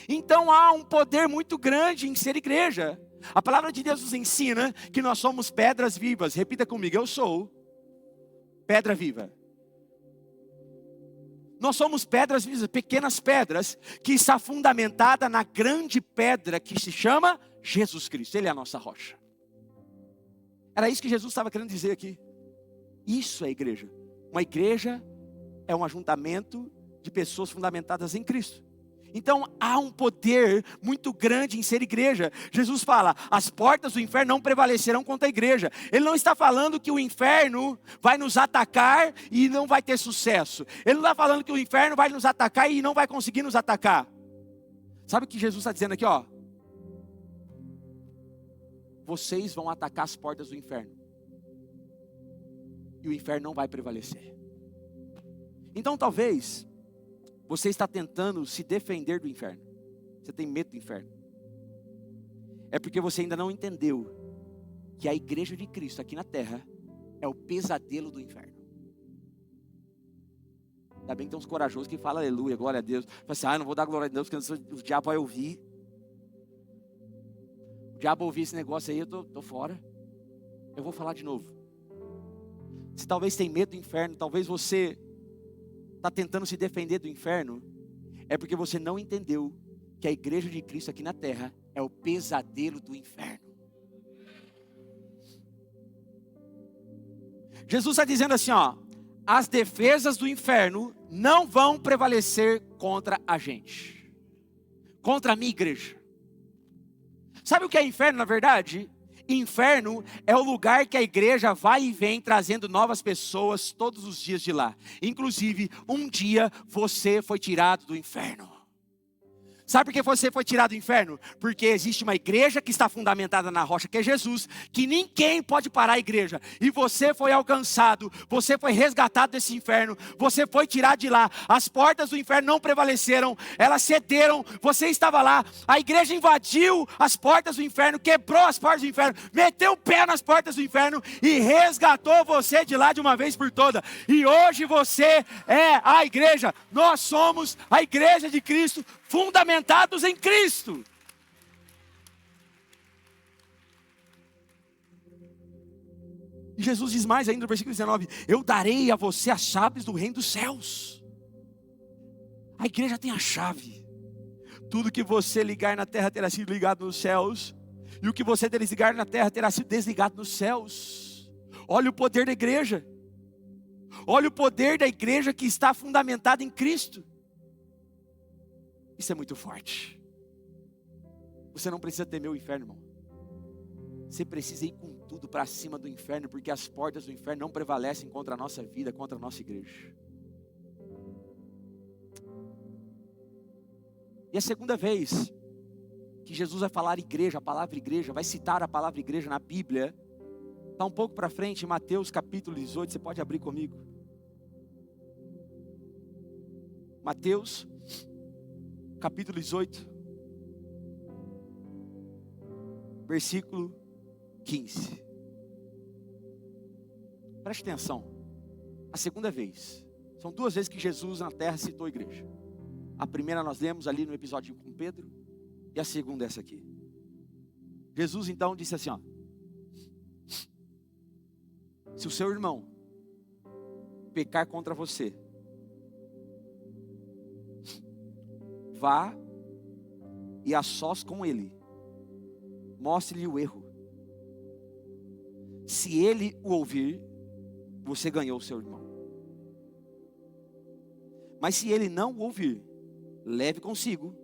Então há um poder muito grande em ser igreja. A palavra de Deus nos ensina que nós somos pedras vivas. Repita comigo, eu sou pedra viva. Nós somos pedras vivas, pequenas pedras, que está fundamentada na grande pedra que se chama Jesus Cristo. Ele é a nossa rocha. Era isso que Jesus estava querendo dizer aqui. Isso é igreja. Uma igreja é um ajuntamento de pessoas fundamentadas em Cristo. Então há um poder muito grande em ser igreja. Jesus fala, as portas do inferno não prevalecerão contra a igreja. Ele não está falando que o inferno vai nos atacar e não vai ter sucesso. Ele não está falando que o inferno vai nos atacar e não vai conseguir nos atacar. Sabe o que Jesus está dizendo aqui, ó? Vocês vão atacar as portas do inferno. E o inferno não vai prevalecer. Então talvez você está tentando se defender do inferno. Você tem medo do inferno. É porque você ainda não entendeu que a igreja de Cristo aqui na terra é o pesadelo do inferno. Ainda bem que tem uns corajosos que falam aleluia, glória a Deus. Fala assim, eu não vou dar glória a Deus porque o diabo vai ouvir. O diabo ouvir esse negócio aí, eu tô fora. Eu vou falar de novo. Se talvez tem medo do inferno, talvez você está tentando se defender do inferno, é porque você não entendeu que a igreja de Cristo aqui na terra é o pesadelo do inferno. Jesus está dizendo assim, ó, as defesas do inferno não vão prevalecer contra a gente, contra a minha igreja. Sabe o que é inferno na verdade? Inferno é o lugar que a igreja vai e vem trazendo novas pessoas todos os dias de lá. Inclusive, um dia você foi tirado do inferno. Sabe por que você foi tirado do inferno? Porque existe uma igreja que está fundamentada na rocha, que é Jesus, que ninguém pode parar a igreja. E você foi alcançado, você foi resgatado desse inferno, você foi tirado de lá. As portas do inferno não prevaleceram, elas cederam, você estava lá. A igreja invadiu as portas do inferno, quebrou as portas do inferno, meteu o pé nas portas do inferno e resgatou você de lá de uma vez por todas. E hoje você é a igreja, nós somos a igreja de Cristo, fundamentados em Cristo. E Jesus diz mais ainda no versículo 19: eu darei a você as chaves do reino dos céus. A igreja tem a chave. Tudo que você ligar na terra terá sido ligado nos céus, e o que você desligar na terra terá sido desligado nos céus. Olha o poder da igreja. Olha o poder da igreja que está fundamentada em Cristo. Isso é muito forte. Você não precisa temer o inferno, irmão. Você precisa ir com tudo para cima do inferno, porque as portas do inferno não prevalecem contra a nossa vida, contra a nossa igreja. E a segunda vez que Jesus vai falar igreja, a palavra igreja, vai citar a palavra igreja na Bíblia, está um pouco para frente, em Mateus capítulo 18, você pode abrir comigo. Mateus capítulo 18, versículo 15. Preste atenção. A segunda vez. São duas vezes que Jesus na terra citou a igreja. A primeira nós lemos ali no episódio com Pedro. E a segunda é essa aqui. Jesus então disse assim, ó: se o seu irmão pecar contra você, vá e a sós com ele, mostre-lhe o erro. Se ele o ouvir, você ganhou o seu irmão. Mas se ele não o ouvir, leve consigo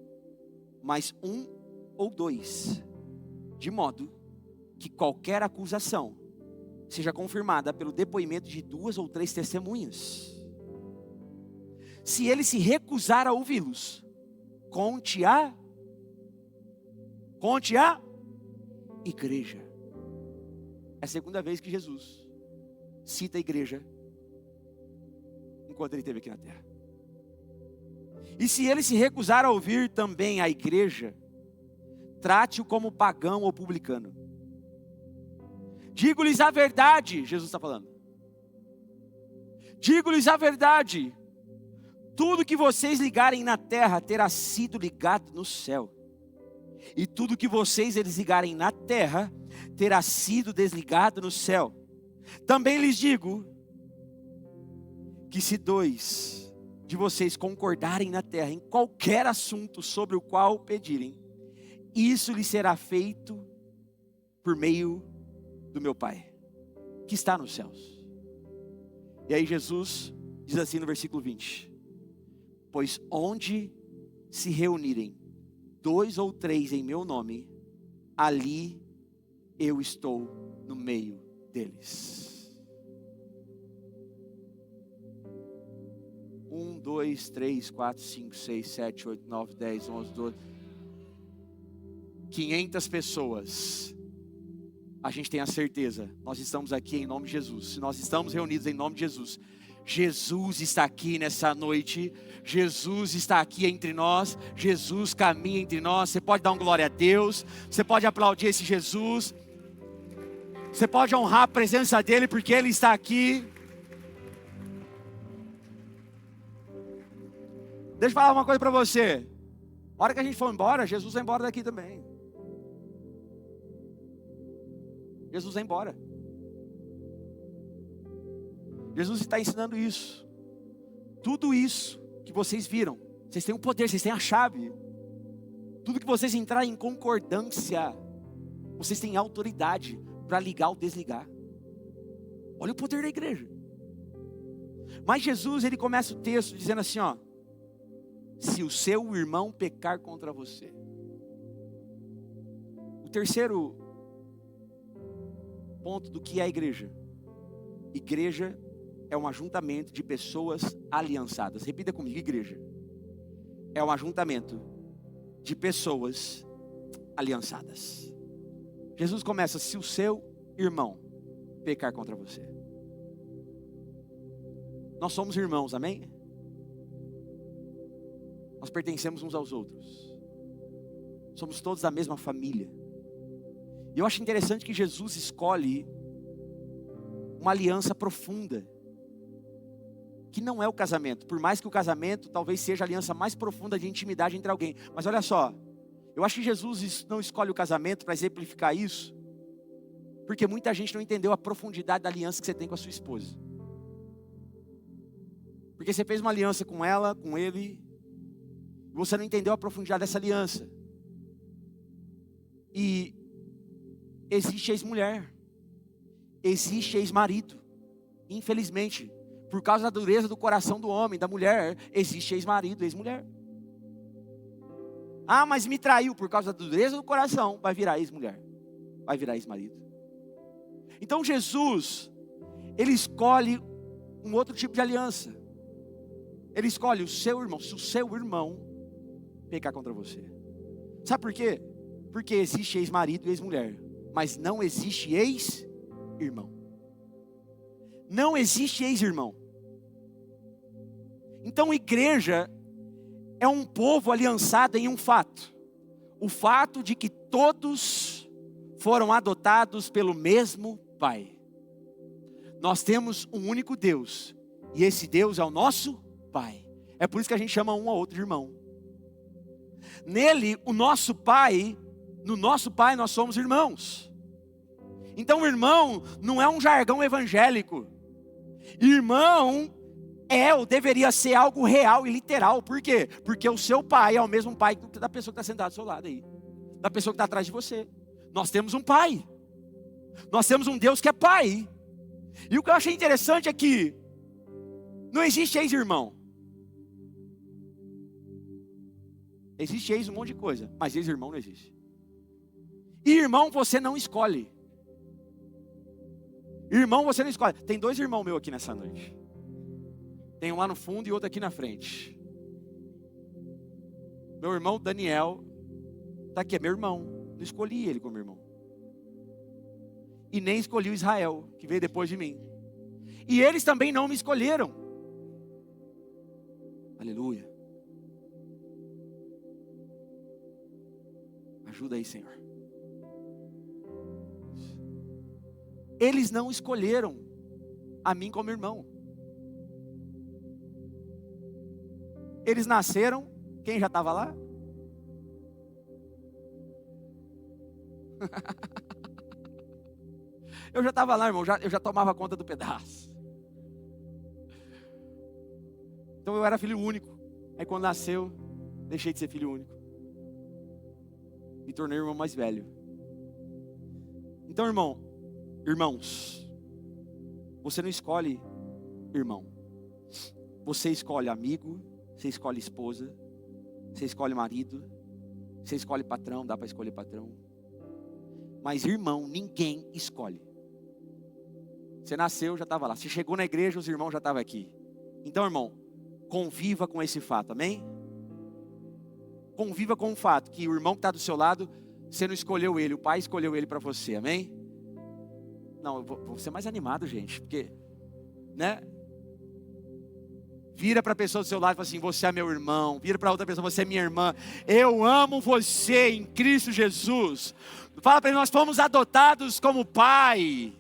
mais um ou dois, de modo que qualquer acusação seja confirmada pelo depoimento de 2 ou 3 testemunhas. Se ele se recusar a ouvi-los, conte a igreja. É a segunda vez que Jesus cita a igreja enquanto ele esteve aqui na terra. E se ele se recusar a ouvir também a igreja, trate-o como pagão ou publicano. Digo-lhes a verdade, Jesus está falando. Digo-lhes a verdade. Tudo que vocês ligarem na terra terá sido ligado no céu. E tudo que vocês desligarem na terra terá sido desligado no céu. Também lhes digo que se 2 de vocês concordarem na terra em qualquer assunto sobre o qual pedirem, isso lhes será feito por meio do meu Pai, que está nos céus. E aí Jesus diz assim no versículo 20: pois onde se reunirem 2 ou 3 em meu nome, ali eu estou no meio deles. 1, 2, 3, 4, 5, 6, 7, 8, 9, 10, 11, 12. 500 pessoas. A gente tem a certeza, nós estamos aqui em nome de Jesus. Se nós estamos reunidos em nome de Jesus, Jesus está aqui nessa noite. Jesus está aqui entre nós. Jesus caminha entre nós. Você pode dar um glória a Deus. Você pode aplaudir esse Jesus. Você pode honrar a presença dele, porque ele está aqui. Deixa eu falar uma coisa para você. A hora que a gente for embora, Jesus vai embora daqui também. Jesus vai embora. Jesus está ensinando isso. Tudo isso que vocês viram, vocês têm o poder, vocês têm a chave. Tudo que vocês entrarem em concordância, vocês têm autoridade para ligar ou desligar. Olha o poder da igreja. Mas Jesus, ele começa o texto dizendo assim, ó: se o seu irmão pecar contra você. O terceiro ponto do que é a igreja. Igreja é um ajuntamento de pessoas aliançadas. Repita comigo: igreja é um ajuntamento de pessoas aliançadas. Jesus começa: se o seu irmão pecar contra você. Nós somos irmãos, amém? Nós pertencemos uns aos outros. Somos todos da mesma família. E eu acho interessante que Jesus escolhe uma aliança profunda, que não é o casamento. Por mais que o casamento talvez seja a aliança mais profunda de intimidade entre alguém. Mas olha só, eu acho que Jesus não escolhe o casamento para exemplificar isso, porque muita gente não entendeu a profundidade da aliança que você tem com a sua esposa. Porque você fez uma aliança com ela, com ele, e você não entendeu a profundidade dessa aliança. E existe ex-mulher, existe ex-marido. Infelizmente, por causa da dureza do coração do homem, da mulher, existe ex-marido, ex-mulher. Ah, mas me traiu. Por causa da dureza do coração, vai virar ex-mulher, vai virar ex-marido. Então Jesus, ele escolhe um outro tipo de aliança. Ele escolhe o seu irmão. Se o seu irmão pecar contra você. Sabe por quê? Porque existe ex-marido e ex-mulher, mas não existe ex-irmão. Não existe ex-irmão. Então igreja é um povo aliançado em um fato. O fato de que todos foram adotados pelo mesmo Pai. Nós temos um único Deus, e esse Deus é o nosso Pai. É por isso que a gente chama um ao outro de irmão. Nele, o nosso Pai, no nosso Pai nós somos irmãos. Então irmão não é um jargão evangélico. Irmão é ou deveria ser algo real e literal. Por quê? Porque o seu pai é o mesmo pai da pessoa que está sentada do seu lado aí, da pessoa que está atrás de você. Nós temos um pai. Nós temos um Deus que é pai. E o que eu achei interessante é que não existe ex-irmão. Existe ex um monte de coisa, mas ex-irmão não existe. E irmão você não escolhe. Irmão você não escolhe. Tem 2 irmãos meus aqui nessa noite. Tem um lá no fundo e outro aqui na frente. Meu irmão Daniel está aqui, é meu irmão. Não escolhi ele como irmão. E nem escolhi o Israel, que veio depois de mim. E eles também não me escolheram. Aleluia. Ajuda aí, Senhor. Eles não escolheram a mim como irmão. Eles nasceram, quem já estava lá? Eu já estava lá, irmão, eu já tomava conta do pedaço. Então eu era filho único. Aí quando nasceu, deixei de ser filho único. Me tornei o irmão mais velho. Então irmãos, você não escolhe irmão. Você escolhe amigo, você escolhe esposa, você escolhe marido, você escolhe patrão, dá para escolher patrão. Mas irmão, ninguém escolhe. Você nasceu, já estava lá. Você chegou na igreja, os irmãos já estavam aqui. Então, irmão, conviva com esse fato, amém? Conviva com o fato que o irmão que está do seu lado, você não escolheu ele, o pai escolheu ele para você, amém? Não, eu vou ser mais animado, gente, porque, né? Vira para a pessoa do seu lado e fala assim, você é meu irmão. Vira para outra pessoa, você é minha irmã. Eu amo você em Cristo Jesus. Fala para ele, nós fomos adotados como pai.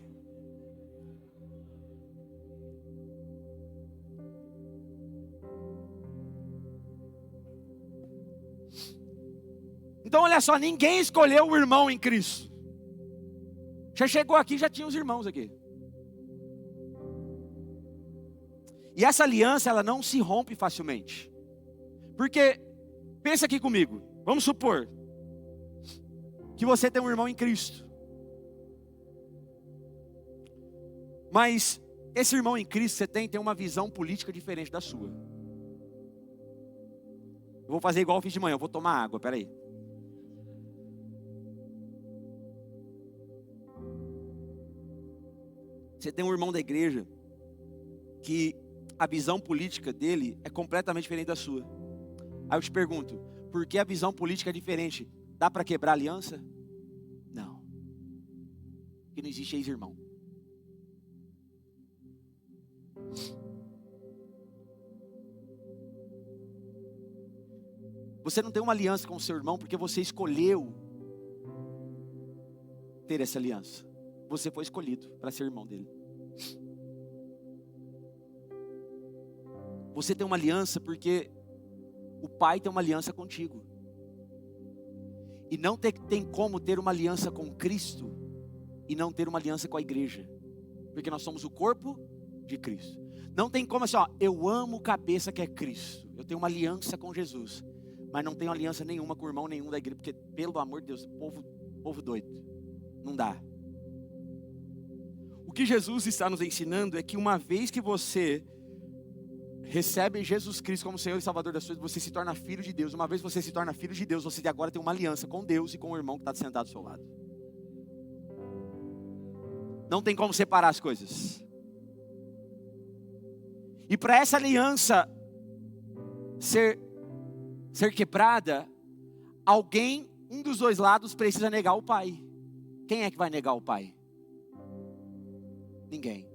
Então olha só, ninguém escolheu o irmão em Cristo. Já chegou aqui, já tinha os irmãos aqui. E essa aliança, ela não se rompe facilmente. Porque, pensa aqui comigo, vamos supor que você tem um irmão em Cristo. Mas esse irmão em Cristo que você tem uma visão política diferente da sua. Eu vou fazer igual eu fiz de manhã, eu vou tomar água, peraí. Você tem um irmão da igreja que a visão política dele é completamente diferente da sua. Aí eu te pergunto, por que a visão política é diferente? Dá para quebrar a aliança? Não. Porque não existe ex-irmão. Você não tem uma aliança com o seu irmão porque você escolheu ter essa aliança. Você foi escolhido para ser irmão dele. Você tem uma aliança porque o pai tem uma aliança contigo. E não tem como ter uma aliança com Cristo e não ter uma aliança com a igreja. Porque nós somos o corpo de Cristo. Não tem como assim, ó, eu amo o cabeça que é Cristo. Eu tenho uma aliança com Jesus. Mas não tenho aliança nenhuma com o irmão nenhum da igreja. Porque, pelo amor de Deus, povo doido. Não dá. O que Jesus está nos ensinando é que uma vez que você recebe Jesus Cristo como Senhor e Salvador da sua vida, você se torna filho de Deus. Uma vez que você se torna filho de Deus, você agora tem uma aliança com Deus e com o irmão que está sentado do seu lado. Não tem como separar as coisas. E para essa aliança ser quebrada, um dos dois lados precisa negar o pai. Quem é que vai negar o pai? Ninguém.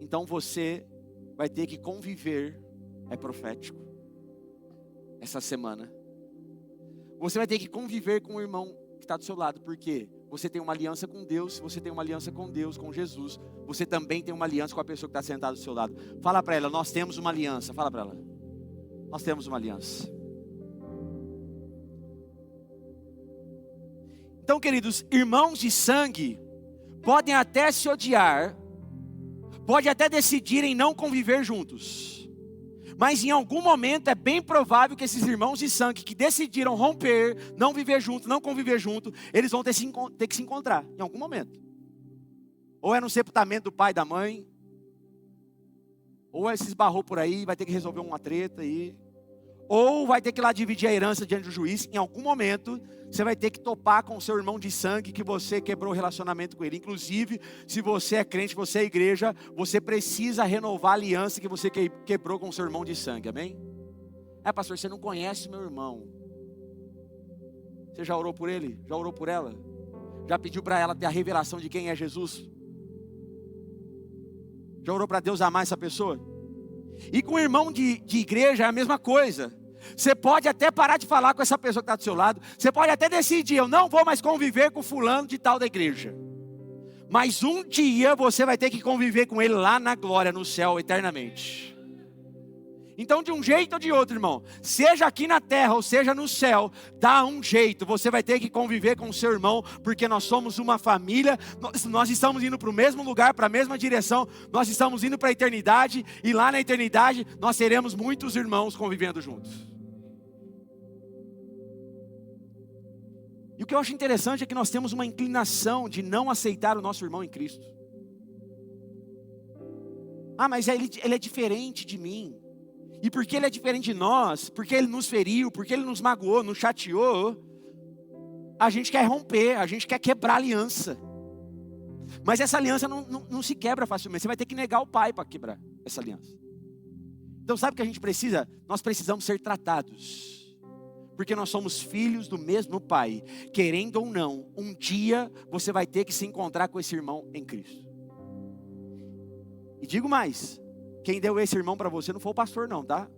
Então você vai ter que conviver, é profético, essa semana. Você vai ter que conviver com o irmão que está do seu lado, porque você tem uma aliança com Deus. Se você tem uma aliança com Deus, com Jesus, você também tem uma aliança com a pessoa que está sentada do seu lado. Fala para ela, nós temos uma aliança. Fala para ela, nós temos uma aliança. Então, queridos, irmãos de sangue podem até se odiar, pode até decidirem não conviver juntos, mas em algum momento é bem provável que esses irmãos de sangue que decidiram romper, não viver junto, não conviver junto, eles vão ter que se encontrar em algum momento. Ou é no sepultamento do pai e da mãe, ou é se esbarrou por aí, vai ter que resolver uma treta aí, ou vai ter que ir lá dividir a herança diante do juiz. Em algum momento você vai ter que topar com o seu irmão de sangue que você quebrou o relacionamento com ele. Inclusive, se você é crente, você é igreja, você precisa renovar a aliança que você quebrou com o seu irmão de sangue, amém? Pastor, você não conhece meu irmão. Você já orou por ele? Já orou por ela? Já pediu para ela ter a revelação de quem é Jesus? Já orou para Deus amar essa pessoa? E com o irmão de igreja é a mesma coisa. Você pode até parar de falar com essa pessoa que está do seu lado. Você pode até decidir, eu não vou mais conviver com fulano de tal da igreja. Mas um dia você vai ter que conviver com ele lá na glória, no céu, eternamente. Então, de um jeito ou de outro, irmão, seja aqui na terra ou seja no céu, dá um jeito. Você vai ter que conviver com o seu irmão, porque nós somos uma família. Nós estamos indo para o mesmo lugar, para a mesma direção. Nós estamos indo para a eternidade, e lá na eternidade nós teremos muitos irmãos convivendo juntos. E o que eu acho interessante é que nós temos uma inclinação de não aceitar o nosso irmão em Cristo. Ah, mas ele é diferente de mim. E porque ele é diferente de nós, porque ele nos feriu, porque ele nos magoou, nos chateou, a gente quer romper, a gente quer quebrar a aliança. Mas essa aliança não se quebra facilmente. Você vai ter que negar o pai para quebrar essa aliança. Então sabe o que a gente precisa? Nós precisamos ser tratados. Porque nós somos filhos do mesmo pai. Querendo ou não, um dia você vai ter que se encontrar com esse irmão em Cristo. E digo mais, quem deu esse irmão para você não foi o pastor não, tá?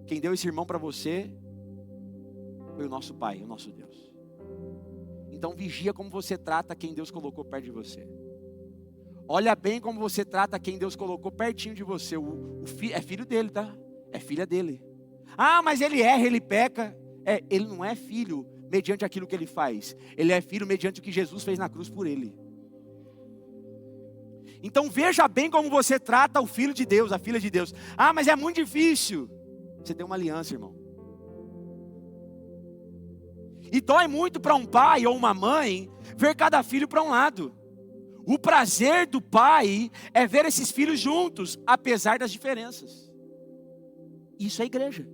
Quem deu esse irmão para você foi o nosso pai, o nosso Deus. Então vigia como você trata quem Deus colocou perto de você. Olha bem como você trata quem Deus colocou pertinho de você. É filho dele, tá? É filha dele. Ah, mas ele erra, ele peca. Ele não é filho mediante aquilo que ele faz. Ele é filho mediante o que Jesus fez na cruz por ele. Então veja bem como você trata o filho de Deus, a filha de Deus. Ah, mas é muito difícil. Você tem uma aliança, irmão. E dói muito para um pai ou uma mãe ver cada filho para um lado. O prazer do pai é ver esses filhos juntos, apesar das diferenças. Isso é igreja.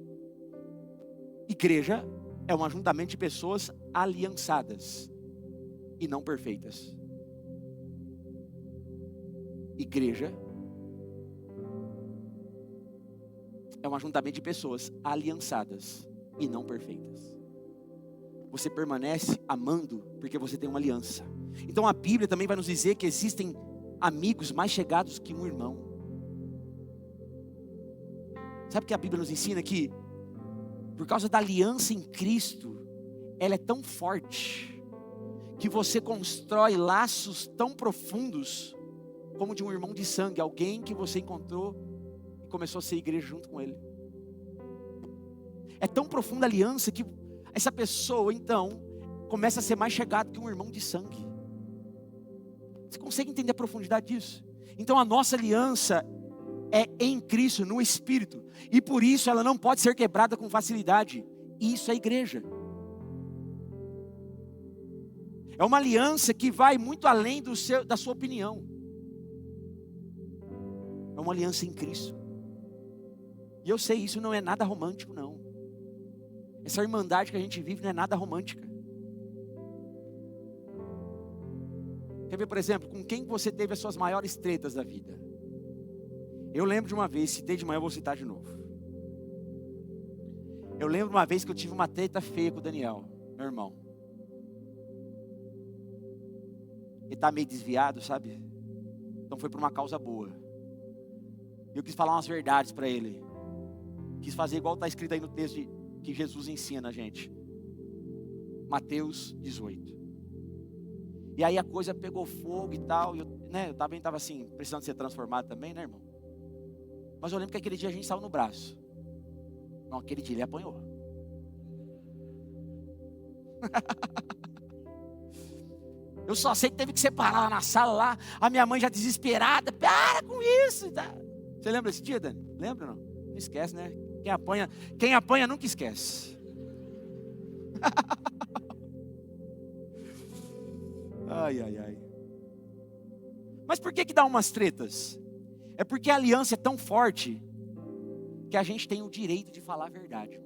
Igreja é um ajuntamento de pessoas aliançadas e não perfeitas. Igreja é um ajuntamento de pessoas aliançadas e não perfeitas. Você permanece amando porque você tem uma aliança. Então a Bíblia também vai nos dizer que existem amigos mais chegados que um irmão. Sabe o que a Bíblia nos ensina? Que por causa da aliança em Cristo, ela é tão forte que você constrói laços tão profundos como de um irmão de sangue, alguém que você encontrou e começou a ser igreja junto com ele. É tão profunda a aliança que essa pessoa então começa a ser mais chegado que um irmão de sangue. Você consegue entender a profundidade disso? Então a nossa aliança é em Cristo, no Espírito, e por isso ela não pode ser quebrada com facilidade. Isso é igreja. É uma aliança que vai muito além da sua opinião. É uma aliança em Cristo. E eu sei, isso não é nada romântico não. Essa irmandade que a gente vive não é nada romântica. Quer ver, por exemplo, com quem você teve as suas maiores tretas da vida? Eu lembro de uma vez, citei de manhã, eu vou citar de novo. Eu lembro de uma vez que eu tive uma treta feia com o Daniel, meu irmão. Ele tá meio desviado, sabe? Então foi por uma causa boa. Eu quis falar umas verdades para ele. Quis fazer igual está escrito aí no texto que Jesus ensina a gente. Mateus 18. E aí a coisa pegou fogo e tal. E eu também estava assim, precisando ser transformado também, né, irmão? Mas eu lembro que aquele dia a gente saiu no braço. Não, aquele dia ele apanhou. Eu só sei que teve que separar lá na sala lá. A minha mãe já desesperada. Para com isso. Você lembra desse dia, Dani? Lembra ou não? Não esquece, né? Quem apanha nunca esquece. Ai, ai, ai. Mas por que dá umas tretas? É porque a aliança é tão forte que a gente tem o direito de falar a verdade.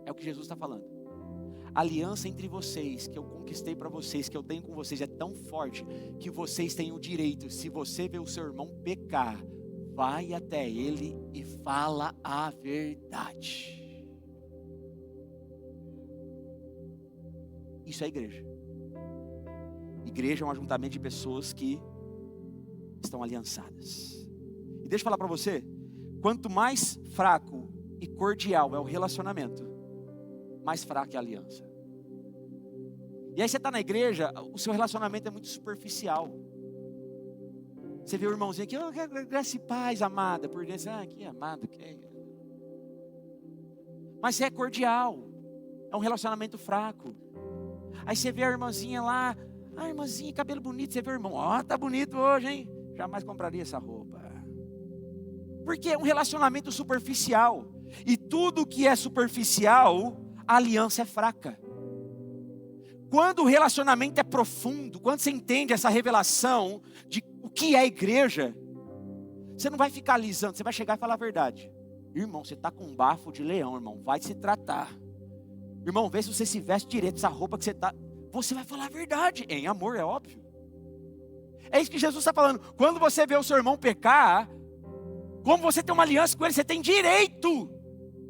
É o que Jesus está falando. A aliança entre vocês, que eu conquistei para vocês, que eu tenho com vocês, é tão forte que vocês têm o direito, se você vê o seu irmão pecar, vai até ele e fala a verdade. Isso é igreja. Igreja é um ajuntamento de pessoas que estão aliançadas. E deixa eu falar para você, quanto mais fraco e cordial é o relacionamento, mais fraca é a aliança. E aí você está na igreja, o seu relacionamento é muito superficial. Você vê o irmãozinho aqui, graça e paz, amada, por dentro, que amado, que é. Mas você é cordial, é um relacionamento fraco. Aí você vê a irmãzinha lá, irmãzinha, cabelo bonito, você vê o irmão, tá bonito hoje, hein? Jamais compraria essa roupa. Porque é um relacionamento superficial. E tudo que é superficial, a aliança é fraca. Quando o relacionamento é profundo, quando você entende essa revelação de o que é igreja, Você não vai ficar alisando, você vai chegar e falar a verdade. Irmão, você está com um bafo de leão, irmão, vai se tratar. Irmão, vê se você se veste direito, essa roupa que você está. Você vai falar a verdade, em amor, é óbvio. É isso que Jesus está falando. Quando você vê o seu irmão pecar, como você tem uma aliança com ele, você tem direito.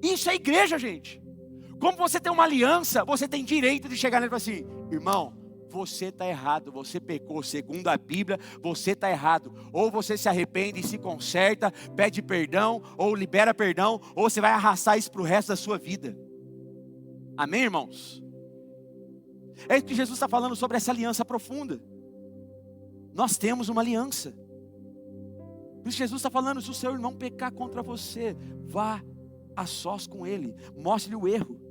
Isso é igreja, gente. Como você tem uma aliança, você tem direito de chegar nele e falar assim: irmão, você está errado, você pecou, segundo a Bíblia, você está errado. Ou você se arrepende e se conserta, pede perdão, ou libera perdão, ou você vai arrastar isso para o resto da sua vida. Amém, irmãos? É isso que Jesus está falando sobre essa aliança profunda. Nós temos uma aliança. Por isso Jesus está falando: se o seu irmão pecar contra você, vá a sós com ele, mostre-lhe o erro.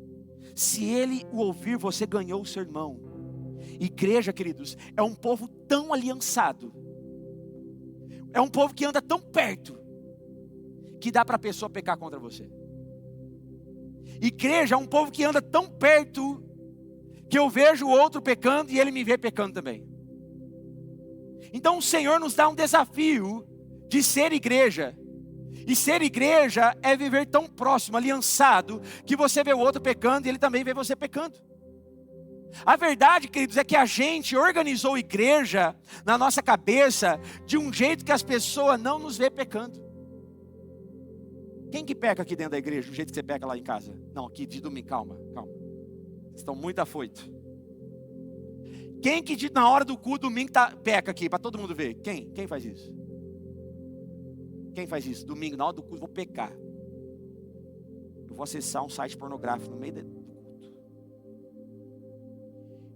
Se ele o ouvir, você ganhou o seu irmão. Igreja, queridos, é um povo tão aliançado, é um povo que anda tão perto, que dá para a pessoa pecar contra você. Igreja é um povo que anda tão perto, que eu vejo o outro pecando e ele me vê pecando também. Então o Senhor nos dá um desafio de ser igreja. E ser igreja é viver tão próximo, aliançado, que você vê o outro pecando e ele também vê você pecando. A verdade, queridos, é que a gente organizou igreja na nossa cabeça de um jeito que as pessoas não nos vê pecando. Quem que peca aqui dentro da igreja, do jeito que você peca lá em casa? Não, aqui de domingo, calma. Vocês estão muito afoitos. Quem que na hora do culto, domingo, peca aqui, para todo mundo ver? Quem faz isso? Quem faz isso? Domingo, na hora do culto, vou pecar. Eu vou acessar um site pornográfico no meio do culto.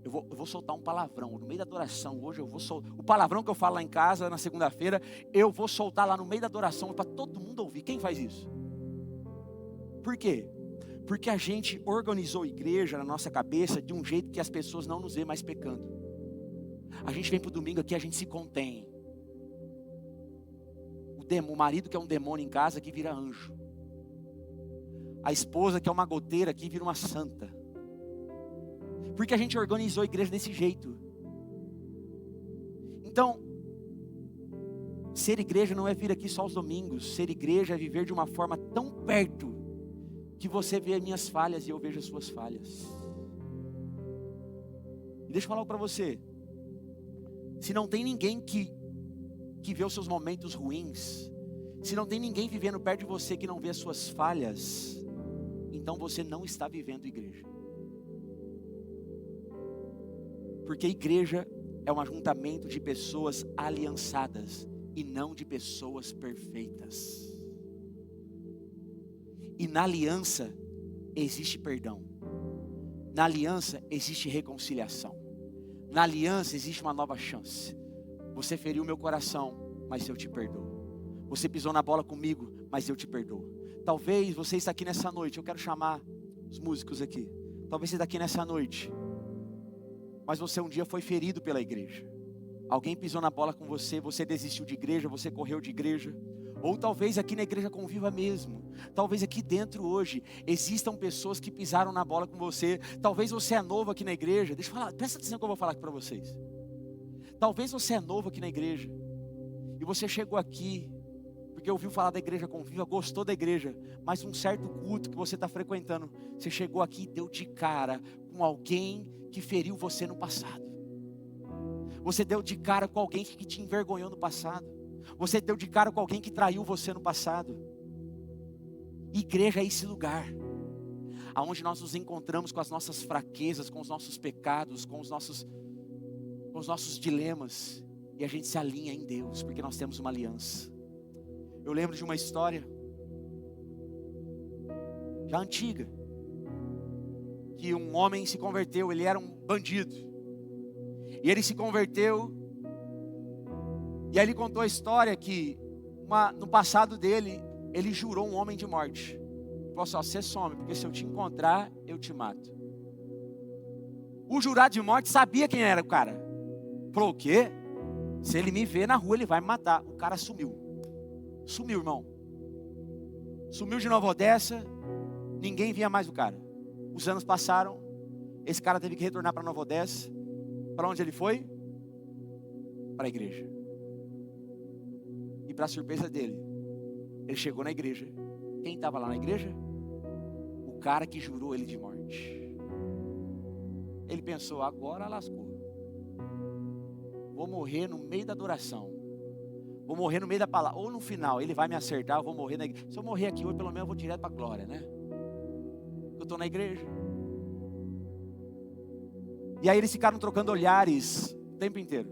Eu vou soltar um palavrão. No meio da adoração, hoje eu vou soltar. O palavrão que eu falo lá em casa, na segunda-feira, eu vou soltar lá no meio da adoração, para todo mundo ouvir. Quem faz isso? Por quê? Porque a gente organizou a igreja na nossa cabeça de um jeito que as pessoas não nos vê mais pecando. A gente vem para o domingo aqui, a gente se contém. O marido que é um demônio em casa que vira anjo. A esposa que é uma goteira aqui vira uma santa. Porque a gente organizou a igreja desse jeito. Então, ser igreja não é vir aqui só aos domingos. Ser igreja é viver de uma forma tão perto, que você vê as minhas falhas e eu vejo as suas falhas. E deixa eu falar algo para você. Se não tem ninguém que vê os seus momentos ruins, se não tem ninguém vivendo perto de você que não vê as suas falhas, então você não está vivendo igreja. Porque igreja é um ajuntamento de pessoas aliançadas e não de pessoas perfeitas. E na aliança existe perdão. Na aliança existe reconciliação. Na aliança existe uma nova chance. Você feriu meu coração, mas eu te perdoo. Você pisou na bola comigo, mas eu te perdoo. Talvez você está aqui nessa noite, eu quero chamar os músicos aqui. Talvez você está aqui nessa noite, mas você um dia foi ferido pela igreja. Alguém pisou na bola com você, você desistiu de igreja, você correu de igreja. Ou talvez aqui na igreja Conviva mesmo. Talvez aqui dentro hoje existam pessoas que pisaram na bola com você. Talvez você é novo aqui na igreja. Deixa eu falar, presta atenção que eu vou falar aqui para vocês. Talvez você é novo aqui na igreja e você chegou aqui porque ouviu falar da igreja Conviva, gostou da igreja, mas um certo culto que você está frequentando, você chegou aqui e deu de cara com alguém que feriu você no passado. Você deu de cara com alguém que te envergonhou no passado. Você deu de cara com alguém que traiu você no passado. Igreja é esse lugar aonde nós nos encontramos com as nossas fraquezas, com os nossos pecados, com os nossos dilemas, e a gente se alinha em Deus, porque nós temos uma aliança. Eu lembro de uma história já antiga, que um homem se converteu. Ele era um bandido, e ele se converteu. E aí ele contou a história que no passado dele, ele jurou um homem de morte. Ele falou assim: você some, porque se eu te encontrar, eu te mato. O jurado de morte sabia quem era o cara. Falou: o quê? Se ele me ver na rua, ele vai me matar. O cara sumiu. Sumiu, irmão. Sumiu de Nova Odessa. Ninguém via mais o cara. Os anos passaram. Esse cara teve que retornar para Nova Odessa. Para onde ele foi? Para a igreja. E para a surpresa dele, Ele chegou na igreja. Quem estava lá na igreja? O cara que jurou ele de morte. Ele pensou, agora lascou. Vou morrer no meio da adoração. Vou morrer no meio da palavra. Ou no final, ele vai me acertar, eu vou morrer na igreja. Se eu morrer aqui hoje, pelo menos eu vou direto para a glória, né? Eu estou na igreja. E aí eles ficaram trocando olhares o tempo inteiro.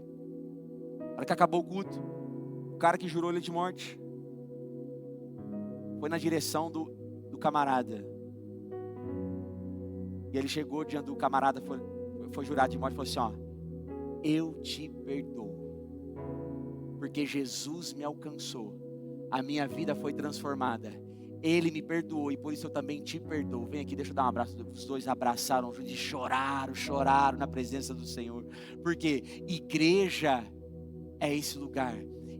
Na hora que acabou o culto, o cara que jurou ele de morte foi na direção do camarada. E ele chegou diante do camarada, foi jurado de morte, e falou assim, ó, eu te perdoo, porque Jesus me alcançou, a minha vida foi transformada, Ele me perdoou e por isso eu também te perdoo. Vem aqui, deixa eu dar um abraço. Os dois abraçaram juntos e choraram na presença do Senhor, porque igreja é esse lugar.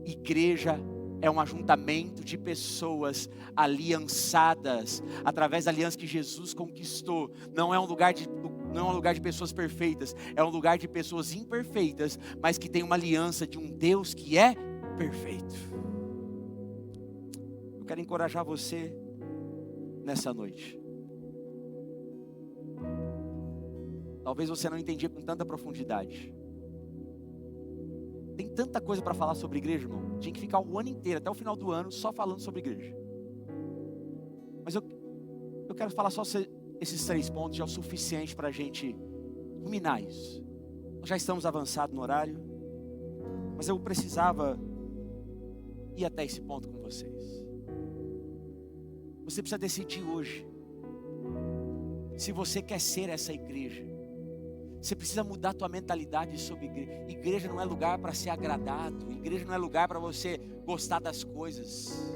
Igreja é um ajuntamento de pessoas aliançadas através da aliança que Jesus conquistou. Não é um lugar de pessoas perfeitas, é um lugar de pessoas imperfeitas, mas que tem uma aliança de um Deus que é perfeito. Eu quero encorajar você nessa noite. Talvez você não entendia com tanta profundidade. Tem tanta coisa para falar sobre igreja, irmão. Tinha que ficar o ano inteiro, até o final do ano, só falando sobre igreja. Mas eu quero falar só esses 3 pontos, já é o suficiente para a gente ruminar isso. Nós já estamos avançados no horário, mas eu precisava ir até esse ponto com vocês. Você precisa decidir hoje se você quer ser essa igreja. Você precisa mudar a tua mentalidade sobre igreja. Igreja não é lugar para ser agradado. Igreja não é lugar para você gostar das coisas.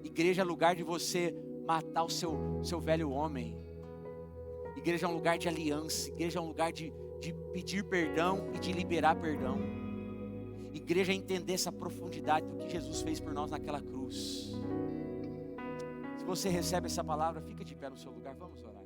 Igreja é lugar de você matar o seu velho homem. Igreja é um lugar de aliança. Igreja é um lugar de pedir perdão e de liberar perdão. Igreja é entender essa profundidade do que Jesus fez por nós naquela cruz. Se você recebe essa palavra, fica de pé no seu lugar. Vamos orar.